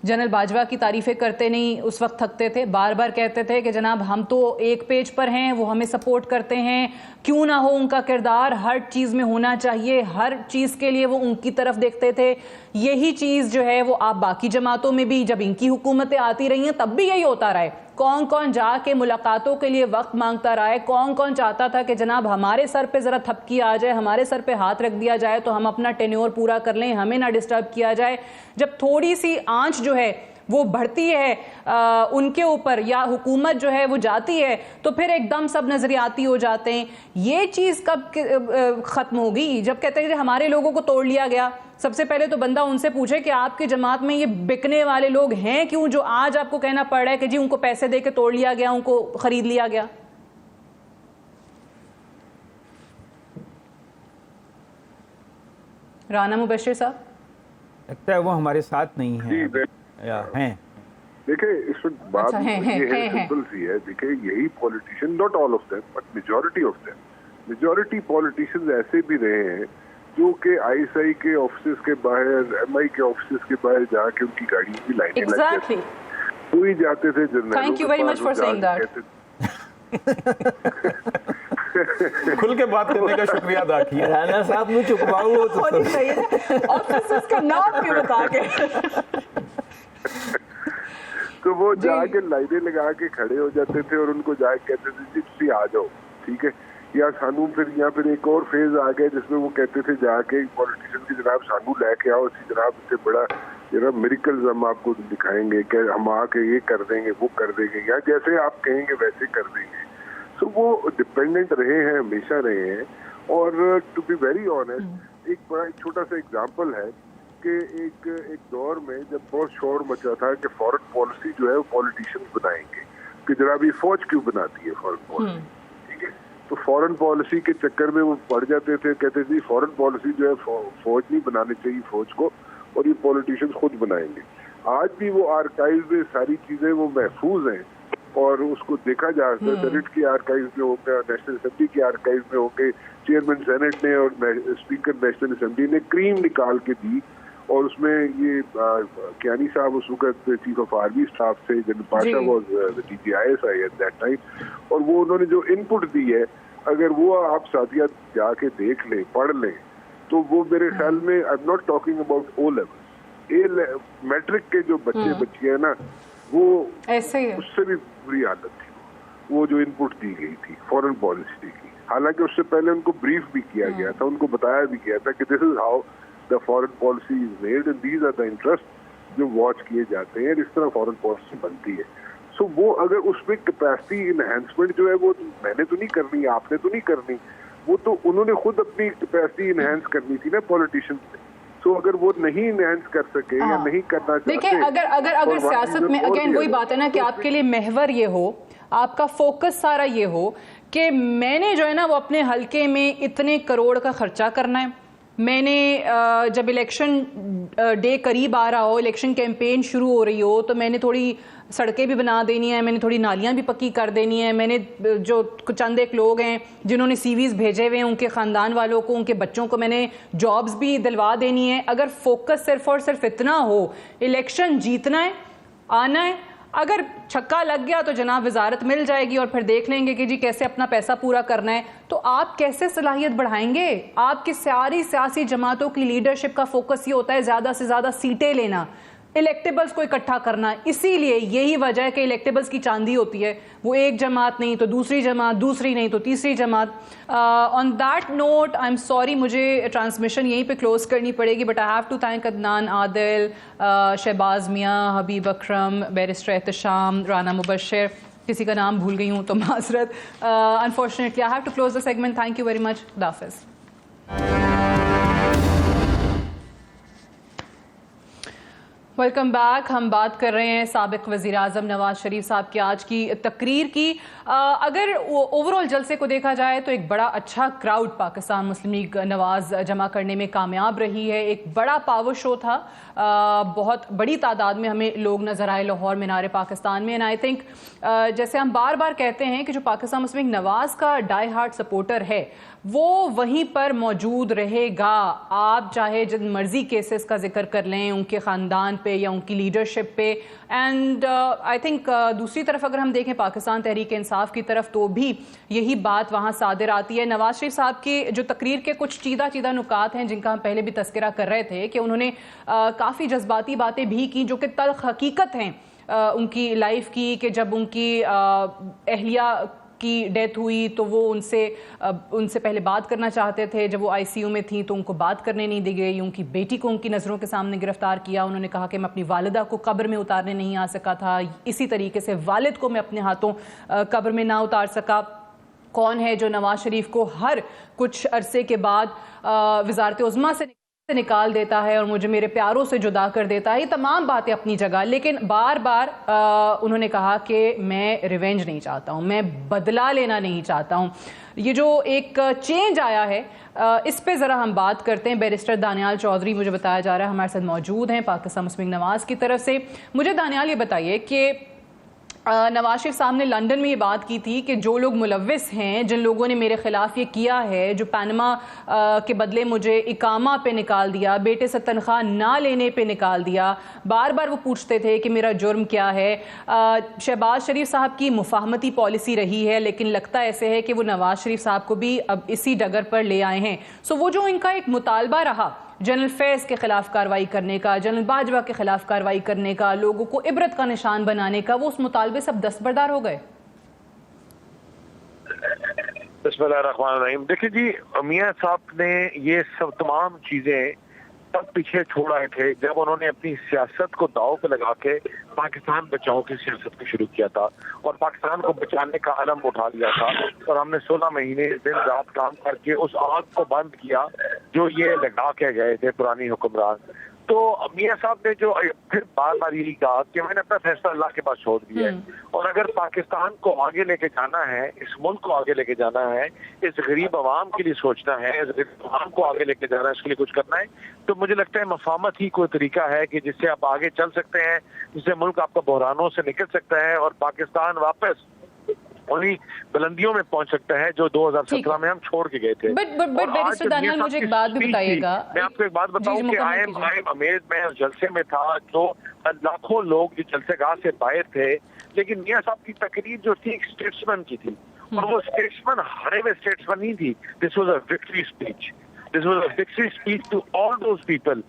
S3: جنرل باجوہ کی تعریفیں کرتے نہیں اس وقت تھکتے تھے، بار بار کہتے تھے کہ جناب ہم تو ایک پیج پر ہیں، وہ ہمیں سپورٹ کرتے ہیں، کیوں نہ ہو ان کا کردار ہر چیز میں ہونا چاہیے، ہر چیز کے لیے وہ ان کی طرف دیکھتے تھے. یہی چیز جو ہے وہ آپ باقی جماعتوں میں بھی جب ان کی حکومتیں آتی رہی ہیں تب بھی یہی ہوتا رہا ہے. کون کون جا کے ملاقاتوں کے لیے وقت مانگتا رہا ہے، کون کون چاہتا تھا کہ جناب ہمارے سر پہ ذرا تھپکی آ جائے، ہمارے سر پہ ہاتھ رکھ دیا جائے تو ہم اپنا ٹینیور پورا کر لیں، ہمیں نہ ڈسٹرب کیا جائے. جب تھوڑی سی آنچ جو ہے وہ بڑھتی ہے ان کے اوپر، یا حکومت جو ہے وہ جاتی ہے، تو پھر ایک دم سب نظریاتی ہو جاتے ہیں. یہ چیز کب ختم ہوگی؟ جب کہتے ہیں کہ ہمارے لوگوں کو توڑ لیا گیا، سب سے پہلے تو بندہ ان سے پوچھے کہ آپ کی جماعت میں یہ بکنے والے لوگ ہیں کیوں، جو آج آپ کو کہنا پڑ رہا ہے کہ جی ان کو پیسے دے کے توڑ لیا گیا، ان کو خرید لیا گیا. رانا مبشر صاحب،
S2: لگتا ہے وہ ہمارے ساتھ نہیں ہیں.
S4: دیکھیں اس وقت بات یہ ہے سمپل سی ہے. دیکھیں یہی politician, not all of them but majority of them, majority politicians ایسے بھی رہے ہیں جو کہ آئی ایس آئی کے آفیسز کے باہر، ایم آئی کے آفیسز کے باہر جا کے ان کی گاڑیوں کی لائنیں لگتی کوئی جاتے تھے
S3: Thank you very much for saying that.
S1: کھل کے بات کرنے کا شکریہ ادا کیا.
S2: رانا صاحب نے چکواؤ
S3: آفیسرز کا نام بھی بتا کے
S4: تو وہ جا کے لائنیں لگا کے کھڑے ہو جاتے تھے اور ان کو جا کے کہتے تھے جی تسی آ جاؤ، ٹھیک ہے. یا سانو پھر ایک اور فیز آ گیا جس میں وہ کہتے تھے جا کے پولیٹیشین کی جناب سانو لے کے آؤ، اسی جناب اس سے بڑا جناب میریکلز ہم آپ کو دکھائیں گے کہ ہم آ کے یہ کر دیں گے، وہ کر دیں گے، یا جیسے آپ کہیں گے ویسے کر دیں گے. سو وہ ڈپینڈنٹ رہے ہیں، ہمیشہ رہے ہیں. اور ٹو بی ویری آنیسٹ، ایک بڑا چھوٹا سا اگزامپل ہے کہ ایک دور میں جب بہت شور مچا تھا کہ فورن پالیسی جو ہے وہ پولیٹیشین بنائیں گے، کہ جناب یہ فوج کیوں بناتی ہے فورن پالیسی، ٹھیک ہے. تو فورن پالیسی کے چکر میں وہ پڑ جاتے تھے، کہتے تھے فورن پالیسی جو ہے فوج نہیں بنانی چاہیے فوج کو، اور یہ پولیٹیشین خود بنائیں گے. آج بھی وہ آرکائیو میں ساری چیزیں وہ محفوظ ہیں اور اس کو دیکھا جا سکتا ہے. سینٹ کے آرکائیو میں ہو گیا، نیشنل اسمبلی کے آرکائیو میں ہو گئے، چیئرمین سینٹ نے اور اسپیکر نیشنل اسمبلی نے کریم نکال کے دی، اور اس میں یہ کیانی صاحب اس وقت چیف آف آرمی اسٹاف تھے، general Pasha was DG ISI at that آئی ایٹ دیٹ ٹائم، اور وہ انہوں نے جو ان پٹ دی ہے اگر وہ آپ ساتھیات جا کے دیکھ لیں، پڑھ لیں، تو وہ میرے خیال میں I am not talking about O level, matric کے جو بچے بچیاں ہیں نا، وہ اس سے بھی بری حالت تھی. وہ جو انپٹ دی گئی تھی فورن پالیسی کی. حالانکہ اس سے پہلے ان کو بریف بھی کیا گیا تھا, ان کو بتایا بھی گیا تھا کہ this is how the foreign policy is made and these are the interest جو واچ کیے جاتے ہیں, اس طرح فورن پالیسی بنتی ہے. سو وہ اگر اس میں کیپیسٹی انہینسمنٹ جو ہے وہ میں نے تو نہیں کرنی, آپ نے تو نہیں کرنی, وہ تو انہوں نے خود اپنی کیپیسٹی انہینس کرنی تھی نا پولیٹیشینز نے. تو اگر وہ نہیں انہینس کر سکے یا نہیں کرنا چاہتے,
S3: دیکھیں اگر سیاست میں اگین وہی بات ہے نا کہ آپ کے لیے محور یہ ہو, آپ کا فوکس سارا یہ ہو کہ میں نے جو ہے نا وہ اپنے حلقے میں اتنے کروڑ کا خرچہ کرنا ہے, میں نے جب الیکشن ڈے قریب آ رہا ہو, الیکشن کیمپین شروع ہو رہی ہو, تو میں نے تھوڑی سڑکیں بھی بنا دینی ہیں, میں نے تھوڑی نالیاں بھی پکی کر دینی ہیں, میں نے جو چند ایک لوگ ہیں جنہوں نے سی ویز بھیجے ہوئے ہیں ان کے خاندان والوں کو, ان کے بچوں کو میں نے جابز بھی دلوا دینی ہے. اگر فوکس صرف اور صرف اتنا ہو, الیکشن جیتنا ہے, آنا ہے, اگر چھکا لگ گیا تو جناب وزارت مل جائے گی اور پھر دیکھ لیں گے کہ جی کیسے اپنا پیسہ پورا کرنا ہے, تو آپ کیسے صلاحیت بڑھائیں گے؟ آپ کی ساری سیاسی جماعتوں کی لیڈرشپ کا فوکس یہ ہوتا ہے زیادہ سے زیادہ سیٹیں لینا, الیکٹیبلز کو اکٹھا کرنا. اسی لیے یہی وجہ ہے کہ الیکٹیبلز کی چاندی ہوتی ہے, وہ ایک جماعت نہیں تو دوسری جماعت, دوسری نہیں تو تیسری جماعت. On that note I am sorry, مجھے ٹرانسمیشن یہیں پہ کلوز کرنی پڑے گی, but I have to thank Adnan Adil, Shahbaz Mian, Habib Akram, barrister Ehtesham, Rana Mubashir, کسی کا نام بھول گئی ہوں تو معذرت. Unfortunately I have to close the segment. Thank you very much. خدا حافظ. Welcome back. ہم بات کر رہے ہیں سابق وزیر اعظم نواز شریف صاحب کی آج کی تقریر کی. اگر اوور آل جلسے کو دیکھا جائے تو ایک بڑا اچھا کراؤڈ پاکستان مسلم لیگ نواز جمع کرنے میں کامیاب رہی ہے. ایک بڑا پاور شو تھا, بہت بڑی تعداد میں ہمیں لوگ نظر آئے لاہور مینار پاکستان میں. اینڈ آئی تھنک جیسے ہم بار بار کہتے ہیں کہ جو پاکستان مسلم لیگ نواز کا ڈائی ہارڈ سپورٹر ہے وہ وہیں پر موجود رہے گا. آپ چاہے جن مرضی کیسز کا ذکر کر لیں ان کے خاندان پہ یا ان کی لیڈرشپ پہ. اینڈ آئی تھنک دوسری طرف اگر ہم دیکھیں پاکستان تحریک انصاف کی طرف تو بھی یہی بات وہاں صادر آتی ہے. نواز شریف صاحب کی جو تقریر کے کچھ چیدہ نکات ہیں جن کا ہم پہلے بھی تذکرہ کر رہے تھے کہ انہوں نے کافی جذباتی باتیں بھی کی جو کہ تلخ حقیقت ہیں ان کی لائف کی, کہ جب ان کی اہلیہ کی ڈیتھ ہوئی تو وہ ان سے پہلے بات کرنا چاہتے تھے, جب وہ آئی سی یو میں تھیں تو ان کو بات کرنے نہیں دی گئی. ان کی بیٹی کو ان کی نظروں کے سامنے گرفتار کیا, انہوں نے کہا کہ میں اپنی والدہ کو قبر میں اتارنے نہیں آ سکا تھا, اسی طریقے سے والد کو میں اپنے ہاتھوں قبر میں نہ اتار سکا. کون ہے جو نواز شریف کو ہر کچھ عرصے کے بعد وزارت عظمیٰ سے نکال دیتا ہے اور مجھے میرے پیاروں سے جدا کر دیتا ہے. یہ تمام باتیں اپنی جگہ, لیکن بار بار انہوں نے کہا کہ میں ریونج نہیں چاہتا ہوں, میں بدلہ لینا نہیں چاہتا ہوں. یہ جو ایک چینج آیا ہے اس پہ ذرا ہم بات کرتے ہیں. بیرسٹر دانیال چودھری مجھے بتایا جا رہا ہے ہمارے ساتھ موجود ہیں پاکستان مسلم لیگ نواز کی طرف سے. مجھے دانیال یہ بتائیے کہ نواز شریف صاحب نے لندن میں یہ بات کی تھی کہ جو لوگ ملوث ہیں, جن لوگوں نے میرے خلاف یہ کیا ہے, جو پاناما کے بدلے مجھے اقامہ پہ نکال دیا, بیٹے سے تنخواہ نہ لینے پہ نکال دیا, بار بار وہ پوچھتے تھے کہ میرا جرم کیا ہے. شہباز شریف صاحب کی مفاہمتی پالیسی رہی ہے, لیکن لگتا ایسے ہے کہ وہ نواز شریف صاحب کو بھی اب اسی ڈگر پر لے آئے ہیں. سو وہ جو ان کا ایک مطالبہ رہا جنرل فیض کے خلاف کارروائی کرنے کا, جنرل باجوہ کے خلاف کارروائی کرنے کا, لوگوں کو عبرت کا نشان بنانے کا, وہ اس مطالبے سے اب دستبردار ہو گئے.
S6: بسم اللہ الرحمن الرحیم. دیکھیں جی, میاں صاحب نے یہ سب تمام چیزیں تب پیچھے چھوڑ آئے تھے جب انہوں نے اپنی سیاست کو داؤ پہ لگا کے پاکستان بچاؤ کی سیاست کو شروع کیا تھا اور پاکستان کو بچانے کا علم اٹھا لیا تھا, اور ہم نے 16 مہینے دن رات کام کر کے اس آگ کو بند کیا جو یہ لگا کے گئے تھے پرانی حکمران. تو میاں صاحب نے جو پھر بار بار یہی کہا کہ میں نے اپنا فیصلہ اللہ کے پاس چھوڑ دیا ہے, اور اگر پاکستان کو آگے لے کے جانا ہے, اس ملک کو آگے لے کے جانا ہے, اس غریب عوام کے لیے سوچنا ہے, اس غریب عوام کو آگے لے کے جانا ہے, اس کے لیے کچھ کرنا ہے, تو مجھے لگتا ہے مفاہمت ہی کوئی طریقہ ہے کہ جس سے آپ آگے چل سکتے ہیں, جس سے ملک آپ کا بحرانوں سے نکل سکتا ہے اور پاکستان واپس انہیں بلندیوں میں پہنچ سکتا ہے جو 2017 میں ہم چھوڑ کے گئے تھے.
S3: بیرسٹر دانیال مجھے ایک بات بھی بتائیے گا.
S6: میں آپ کو ایک بات بتاؤں کہ آئی ایم امیز, میں اس جلسے میں تھا جو لاکھوں لوگ جو جلسے گاہ سے باہر تھے, لیکن میاں صاحب کی تقریر جو تھی ایک اسٹیٹسمین کی تھی, اور وہ اسٹیٹسمین ہرے ہوئے اسٹیٹسمین نہیں تھی. This was a victory speech. This was a victory speech to all those people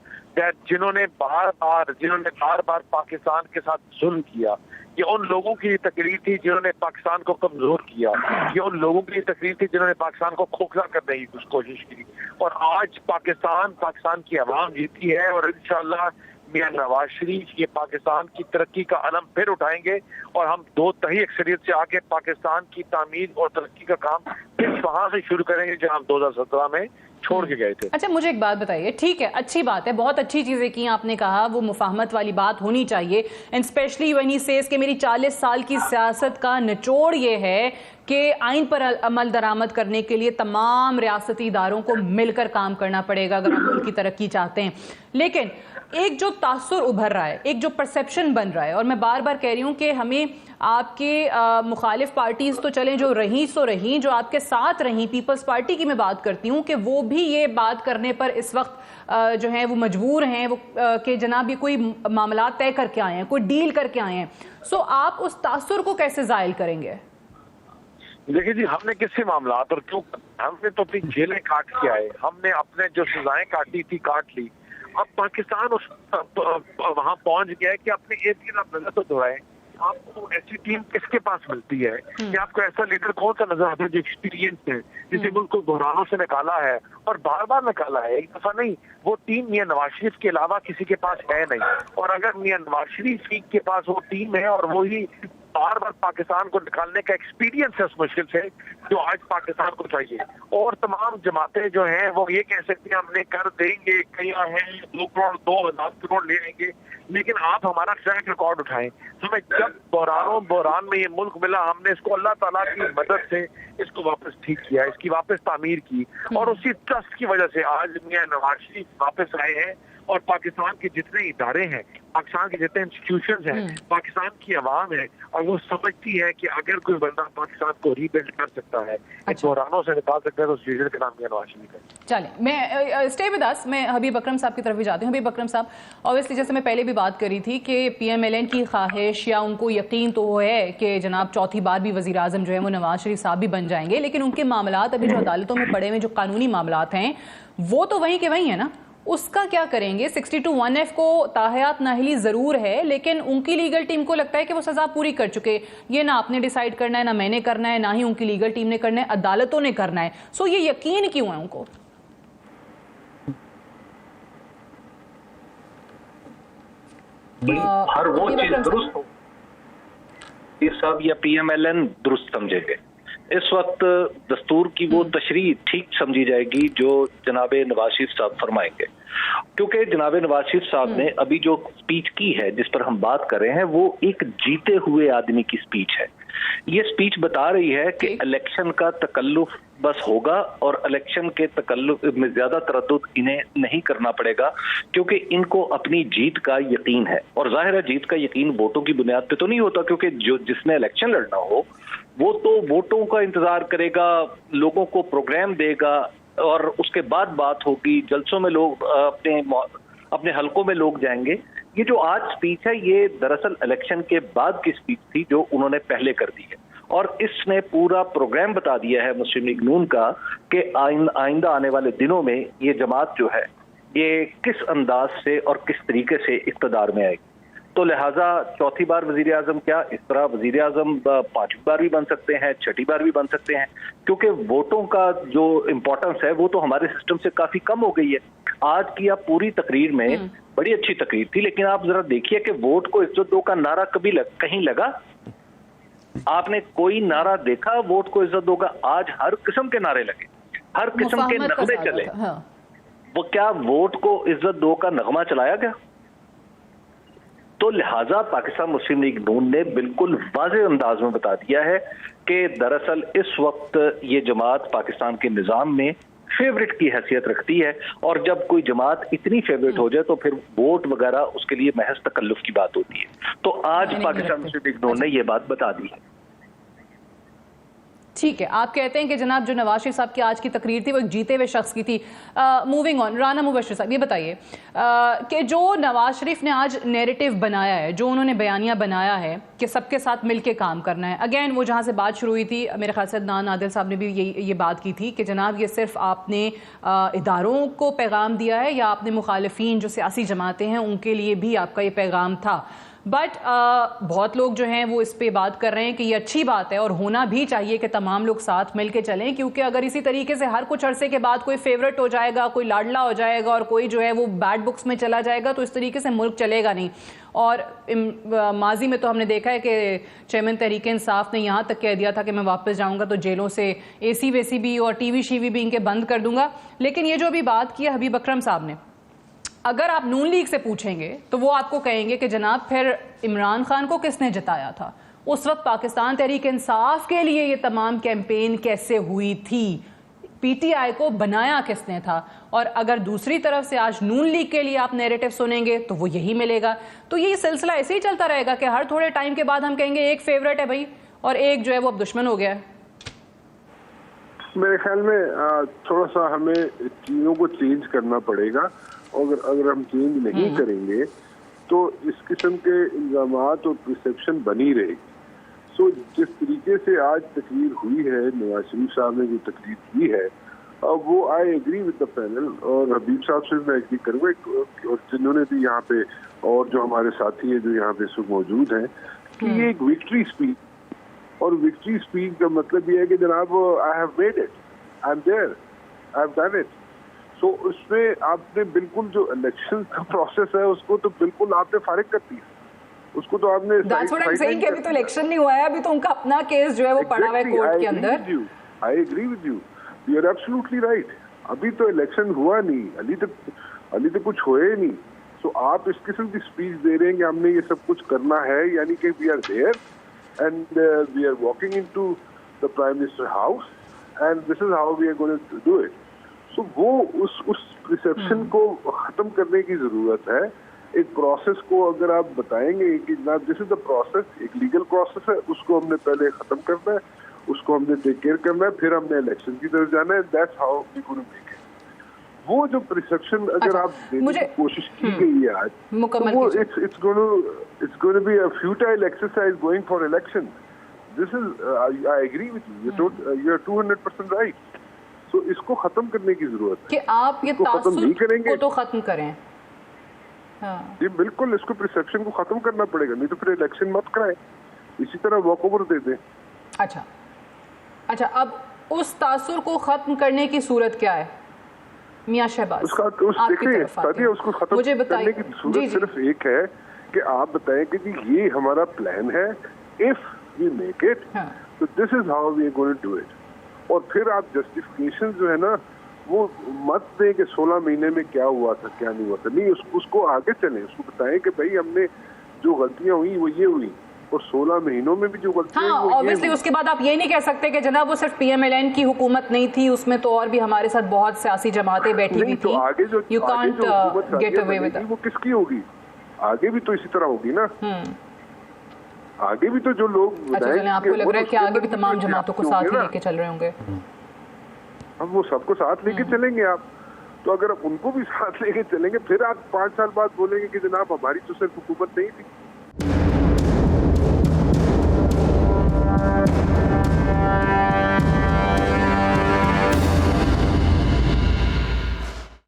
S6: جنہوں نے بار بار پاکستان کے ساتھ ظلم کیا.
S5: یہ ان لوگوں کی تقریر تھی جنہوں نے پاکستان کو کمزور کیا، یہ ان لوگوں کی تقریر تھی جنہوں نے پاکستان کو کھوکھلا کرنے کی کچھ کوشش کی، اور آج پاکستان کی عوام جیتی ہے، اور انشاءاللہ میاں نواز شریف یہ پاکستان کی ترقی کا علم پھر اٹھائیں گے، اور ہم 2/3 اکثریت سے آگے پاکستان کی تعمیر اور ترقی کا کام پھر وہاں سے شروع کریں گے جہاں ہم 2017 میں چھوڑ کے گئے تھے۔
S3: اچھا مجھے ایک بات بتائیے، ٹھیک ہے اچھی بات ہے، بہت اچھی چیزیں کی آپ نے کہا، وہ مفاہمت والی بات ہونی چاہیے، and especially when he says کہ میری 40 سال کی سیاست کا نچوڑ یہ ہے کہ آئین پر عمل درآمد کرنے کے لیے تمام ریاستی اداروں کو مل کر کام کرنا پڑے گا اگر ہم ملک کی ترقی چاہتے ہیں۔ لیکن ایک جو تاثر ابھر رہا ہے، ایک جو پرسیپشن بن رہا ہے، اور میں بار بار کہہ رہی ہوں کہ ہمیں آپ کے مخالف پارٹیز تو چلیں جو رہیں سو رہیں، جو آپ کے ساتھ رہیں، پیپلز پارٹی کی میں بات کرتی ہوں کہ وہ بھی یہ بات کرنے پر اس وقت جو ہیں وہ مجبور ہیں کہ جناب یہ کوئی معاملات طے کر کے آئے ہیں، کوئی ڈیل کر کے آئے ہیں، سو آپ اس تاثر کو کیسے زائل کریں گے؟
S5: دیکھیے جی، ہم نے کس سے معاملات اور کیوں، ہم نے تو اپنی جیلیں کاٹ کے آئے، ہم نے اپنے جو سزائیں کاٹی تھی کاٹ لی، اب پاکستان وہاں پہنچ گیا ہے کہ اپنے ارد گرد آپ نظر تو دوڑائیں، آپ کو ایسی ٹیم کس کے پاس ملتی ہے کہ آپ کو ایسا لیڈر کون سا نظر آتا ہے جو ایکسپیرینس ہے، جسے ملک کو بحرانوں سے نکالا ہے اور بار بار نکالا ہے، ایک دفعہ نہیں، وہ ٹیم میاں نواز شریف کے علاوہ کسی کے پاس ہے نہیں، اور اگر میاں نواز شریف کے پاس وہ ٹیم ہے اور وہی بار بار پاکستان کو نکالنے کا ایکسپیرینس ہے اس مشکل سے جو آج پاکستان کو چاہیے، اور تمام جماعتیں جو ہیں وہ یہ کہہ سکتی ہیں ہم نے کر دیں گے، کہیں ہیں 2 کروڑ 2,000 کروڑ لے آئیں گے، لیکن آپ ہمارا ٹریک ریکارڈ اٹھائیں، ہمیں جب بحران میں یہ ملک ملا ہم نے اس کو اللہ تعالیٰ کی مدد سے اس کو واپس ٹھیک کیا، اس کی واپس تعمیر کی، اور اسی ٹرسٹ کی وجہ سے آج میاں نواز شریف واپس آئے ہیں، اور پاکستان کے جتنے ادارے ہیں، پاکستان کے جتنے انسٹیٹیوشنز ہیں، پاکستان کی عوام ہے، اور وہ سمجھتی ہے کہ اگر کوئی بندہ پاکستان کو ری بلڈ کر سکتا ہے، بحرانوں سے نکال سکتا ہے، تو اس لیڈر کا نام میاں نواز شریف ہے۔
S3: چلیں میں اسٹے ود اس، میں حبیب اکرم صاحب کی طرف بھی جاتی ہوں۔ حبیب اکرم صاحب، اوبیسلی جیسے میں پہلے بھی بات کری تھی کہ پی ایم ایل این کی خواہش یا ان کو یقین تو وہ ہے کہ جناب چوتھی بار بھی وزیر اعظم جو ہے وہ نواز شریف صاحب بھی بن جائیں گے، لیکن ان کے معاملات ابھی جو عدالتوں میں پڑے ہوئے جو قانونی معاملات ہیں وہ تو وہیں کے وہیں ہیں نا، اس کا کیا کریں گے؟ 62(1)(f) کو تاحیات نااہلی ضرور ہے، لیکن ان کی لیگل ٹیم کو لگتا ہے کہ وہ سزا پوری کر چکے، یہ نہ آپ نے ڈیسائیڈ کرنا ہے، نہ میں نے کرنا ہے، نہ ہی ان کی لیگل ٹیم نے کرنا ہے، عدالتوں نے کرنا ہے، سو یہ یقین کیوں ہے ان کو؟
S8: ہر وہ چیز درست ہو صاحب یا پی ایم ایل این درست سمجھے گے، اس وقت دستور کی وہ تشریح ٹھیک سمجھی جائے گی جو جناب نواز شریف صاحب فرمائیں گے، کیونکہ جناب نواز شریف صاحب نے ابھی جو سپیچ کی ہے جس پر ہم بات کر رہے ہیں وہ ایک جیتے ہوئے آدمی کی سپیچ ہے۔ یہ سپیچ بتا رہی ہے کہ الیکشن کا تکلف بس ہوگا، اور الیکشن کے تکلف میں زیادہ تردد انہیں نہیں کرنا پڑے گا، کیونکہ ان کو اپنی جیت کا یقین ہے، اور ظاہر ہے جیت کا یقین ووٹوں کی بنیاد پہ تو نہیں ہوتا، کیونکہ جس نے الیکشن لڑنا ہو وہ تو ووٹوں کا انتظار کرے گا، لوگوں کو پروگرام دے گا، اور اس کے بعد بات ہوگی، جلسوں میں لوگ اپنے حلقوں میں لوگ جائیں گے۔ یہ جو آج سپیچ ہے یہ دراصل الیکشن کے بعد کی سپیچ تھی جو انہوں نے پہلے کر دی ہے، اور اس نے پورا پروگرام بتا دیا ہے مسلم لیگ نون کا کہ آئندہ آنے والے دنوں میں یہ جماعت جو ہے یہ کس انداز سے اور کس طریقے سے اقتدار میں آئے گی۔ تو لہٰذا چوتھی بار وزیر اعظم کیا، اس طرح وزیر اعظم 5ویں بار بھی بن سکتے ہیں، 6ٹھی بار بھی بن سکتے ہیں، کیونکہ ووٹوں کا جو امپورٹنس ہے وہ تو ہمارے سسٹم سے کافی کم ہو گئی ہے۔ آج کی آپ پوری تقریر میں بڑی اچھی تقریر تھی، لیکن آپ ذرا دیکھیے کہ ووٹ کو عزت دو کا نعرہ کبھی کہیں لگا؟ آپ نے کوئی نعرہ دیکھا ووٹ کو عزت دو کا؟ آج ہر قسم کے نعرے لگے، ہر قسم کے نغمے چلے، وہ کیا ووٹ کو عزت دو کا نغمہ چلایا گیا؟ تو لہٰذا پاکستان مسلم لیگ نون نے بالکل واضح انداز میں بتا دیا ہے کہ دراصل اس وقت یہ جماعت پاکستان کے نظام میں فیوریٹ کی حیثیت رکھتی ہے، اور جب کوئی جماعت اتنی فیوریٹ ہو جائے تو پھر ووٹ وغیرہ اس کے لیے محض تکلف کی بات ہوتی ہے۔ تو آج پاکستان مسلم لیگ نون نے یہ بات بتا دی ہے۔
S3: ٹھیک ہے، آپ کہتے ہیں کہ جناب جو نواز شریف صاحب کی آج کی تقریر تھی وہ ایک جیتے ہوئے شخص کی تھی۔ موونگ آن، رانا مبشر صاحب یہ بتائیے کہ جو نواز شریف نے آج نیریٹو بنایا ہے، جو انہوں نے بیانیہ بنایا ہے کہ سب کے ساتھ مل کے کام کرنا ہے، اگین وہ جہاں سے بات شروع ہوئی تھی، میرے خیال سے عدنان عادل صاحب نے بھی یہ بات کی تھی کہ جناب یہ صرف آپ نے اداروں کو پیغام دیا ہے یا آپ نے مخالفین جو سیاسی جماعتیں ہیں ان کے لیے بھی آپ کا یہ پیغام تھا؟ بٹ بہت لوگ جو ہیں وہ اس پہ بات کر رہے ہیں کہ یہ اچھی بات ہے اور ہونا بھی چاہیے کہ تمام لوگ ساتھ مل کے چلیں، کیونکہ اگر اسی طریقے سے ہر کچھ عرصے کے بعد کوئی فیورٹ ہو جائے گا، کوئی لاڈلا ہو جائے گا اور کوئی جو ہے وہ بیڈ بکس میں چلا جائے گا تو اس طریقے سے ملک چلے گا نہیں. اور ماضی میں تو ہم نے دیکھا ہے کہ چیئرمین تحریک انصاف نے یہاں تک کہہ دیا تھا کہ میں واپس جاؤں گا تو جیلوں سے اے سی ویسی بھی اور ٹی وی شیوی بھی ان کے بند کر دوں گا. لیکن یہ جو بھی بات کی حبیب اکرم صاحب نے، اگر آپ نون لیگ سے پوچھیں گے تو وہ آپ کو کہیں گے کہ جناب پھر عمران خان کو کس نے جتایا تھا؟ اس وقت پاکستان تحریک انصاف کے لیے یہ تمام کیمپین کیسے ہوئی تھی؟ پی ٹی آئی کو بنایا کس نے تھا؟ اور اگر دوسری طرف سے آج نون لیگ کے لیے آپ نیریٹو سنیں گے تو وہ یہی ملے گا. تو یہ سلسلہ ایسے ہی چلتا رہے گا کہ ہر تھوڑے ٹائم کے بعد ہم کہیں گے ایک فیورٹ ہے بھائی اور ایک جو ہے وہ اب دشمن ہو گیا ہے.
S4: میرے خیال میں تھوڑا سا ہمیں چیزوں کو چینج کرنا پڑے گا. اگر ہم چینج نہیں کریں گے تو اس قسم کے الزامات اور پرسیپشن بنی رہے گی. سو جس طریقے سے آج تقریر ہوئی ہے، نواز شریف صاحب نے جو تقریر کی ہے وہ I agree with the panel, اور حبیب صاحب سے میں ایگری کروں گا اور جنہوں نے بھی یہاں پہ اور جو ہمارے ساتھی ہیں جو یہاں پہ سب موجود ہیں کہ یہ ایک وکٹری اسپیچ، اور وکٹری اسپیچ کا مطلب یہ ہے کہ جناب I have made it, I am there, I have done it. So اس میں آپ نے بالکل جو الیکشن کا پروسیس ہے اس کو تو بالکل آپ نے فارغ کر دی، اس کو تو آپ نے
S3: That's what I'm saying کہ ابھی تو الیکشن نہیں ہوا ہے، ابھی تو ان کا اپنا کیس جو ہے وہ پڑا ہوا ہے کورٹ کے اندر.
S4: I agree with you. You are absolutely right. ابھی تو الیکشن ہوا نہیں، ابھی تو کچھ ہوئے نہیں. سو آپ اس قسم کی اسپیچ دے رہے ہیں کہ ہم نے یہ سب کچھ کرنا ہے، یعنی کہ we are there and we are walking into the prime minister house and this is how we are going to do it. So وہ اس پرسیپشن کو ختم کرنے کی ضرورت ہے. ایک پروسیس کو اگر آپ بتائیں گے کہ جناب دس از دا پروسیس، ایک لیگل پروسیس ہے، اس کو ہم نے پہلے ختم کرنا ہے، اس کو ہم نے ٹیک کیئر کرنا ہے، پھر ہم نے الیکشن کی طرف جانا ہے. That's how we gonna make it. وہ جو پرسیپشن اگر آپ دینے کی کوشش کی گئی ہے آج، وہ it's gonna be a futile exercise going for election. This is I agree with you, you are 200% right. تو اس کو ختم کرنے کی ضرورت ہے
S3: کہ آپ یہ تعصب کو تو ختم کریں.
S4: جی بالکل، اس کو پرسیپشن کو ختم کرنا پڑے گا، نہیں تو پھر الیکشن مت کرائیں، اسی طرح واک اوور دے دیں.
S3: اچھا اب اس تاثر کو ختم کرنے کی صورت کیا ہے میاں شہباز؟
S4: اس کو ختم کرنے کی صورت صرف ایک ہے کہ آپ بتائیں کہ جی یہ ہمارا پلان ہے، اف وی میک اٹ تو this is how we are going to do it. اور پھر آپ جسٹیفکیشن جو ہے نا وہ مت دیں کہ 16 مہینے میں کیا ہوا تھا کیا نہیں ہوا تھا. نہیں، اس کو آگے چلیں، اس کو بتائیں کہ بھائی ہم نے جو غلطیاں ہوئی وہ یہ ہوئی، اور 16 مہینوں میں بھی جو غلطیاں
S3: ہوئی obviously اس کے بعد آپ یہ نہیں کہہ سکتے کہ جناب وہ صرف پی ایم ایل این کی حکومت نہیں تھی، اس میں تو اور بھی ہمارے ساتھ بہت سیاسی جماعتیں بیٹھی ہوئی تھی. You can't get away with it.
S4: وہ کس کی ہوگی؟ آگے بھی تو اسی طرح ہوگی نا. آگے بھی تو جو لوگ
S3: آپ کو لگ رہا ہے کہ آگے بھی تمام جماعتوں کو ساتھ لے کے چل رہے ہوں گے.
S4: اب وہ سب کو ساتھ لے کے چلیں گے آپ، تو اگر ان کو بھی ساتھ لے کے چلیں گے پھر آپ 5 سال بعد بولیں گے کہ جناب ہماری تو صرف حکومت نہیں تھی.